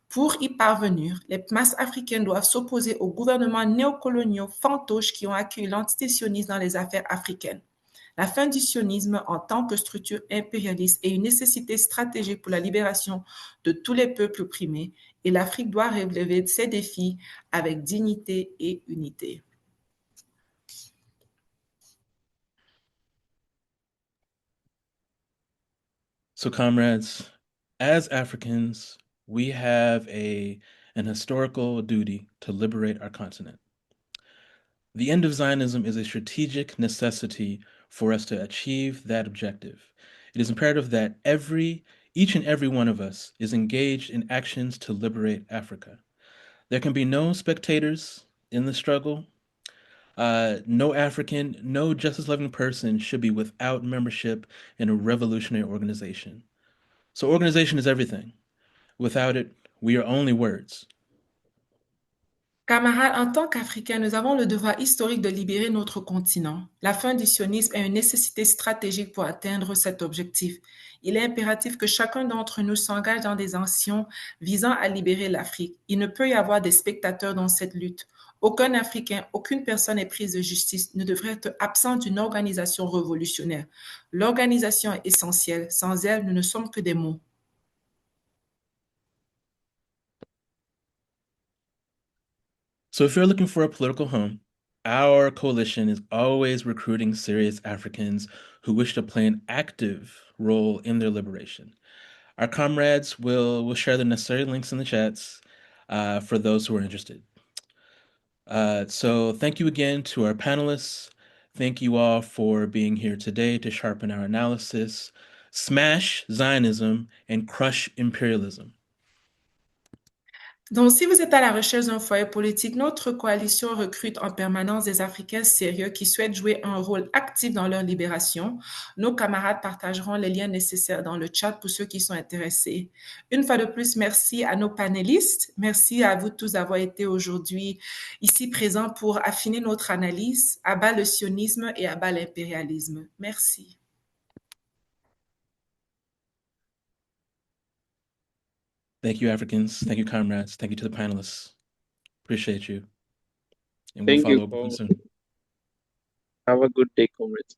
S2: Pour y parvenir, les masses africaines doivent s'opposer aux gouvernements néocoloniaux fantoches qui ont accueilli l'entité sioniste dans les affaires africaines. La fin du sionisme en tant que structure impérialiste est une nécessité stratégique pour la libération de tous les peuples opprimés et l'Afrique doit relever ses défis avec dignité et unité.
S1: So, comrades, as Africans, we have an historical duty to liberate our continent. The end of Zionism is a strategic necessity for us to achieve that objective. It is imperative that each and every one of us is engaged in actions to liberate Africa. There can be no spectators in the struggle. No African, no justice-loving person should be without membership in a revolutionary organization. So organization is everything. Without it, we are only words.
S2: Camarades, en tant qu'Africains, nous avons le devoir historique de libérer notre continent. La fin du sionisme est une nécessité stratégique pour atteindre cet objectif. Il est impératif que chacun d'entre nous s'engage dans des actions visant à libérer l'Afrique. Il ne peut y avoir des spectateurs dans cette lutte. Aucun Africain, aucune personne éprise de justice ne devrait être absent d'une organisation révolutionnaire. L'organisation est essentielle. Sans elle, nous ne sommes que des mots.
S1: So if you're looking for a political home, our coalition is always recruiting serious Africans who wish to play an active role in their liberation. Our comrades will share the necessary links in the chats for those who are interested. So thank you again to our panelists. Thank you all for being here today to sharpen our analysis, smash Zionism, and crush imperialism.
S2: Donc, si vous êtes à la recherche d'un foyer politique, notre coalition recrute en permanence des Africains sérieux qui souhaitent jouer un rôle actif dans leur libération. Nos camarades partageront les liens nécessaires dans le chat pour ceux qui sont intéressés. Une fois de plus, merci à nos panélistes. Merci à vous tous d'avoir été aujourd'hui ici présents pour affiner notre analyse, à bas le sionisme et à bas l'impérialisme. Merci.
S1: Thank you, Africans. Thank you, comrades. Thank you to the panelists. Appreciate you. And we'll
S3: Thank you,
S1: follow up with you
S3: comrades.
S1: soon.
S3: Have a good day, comrades.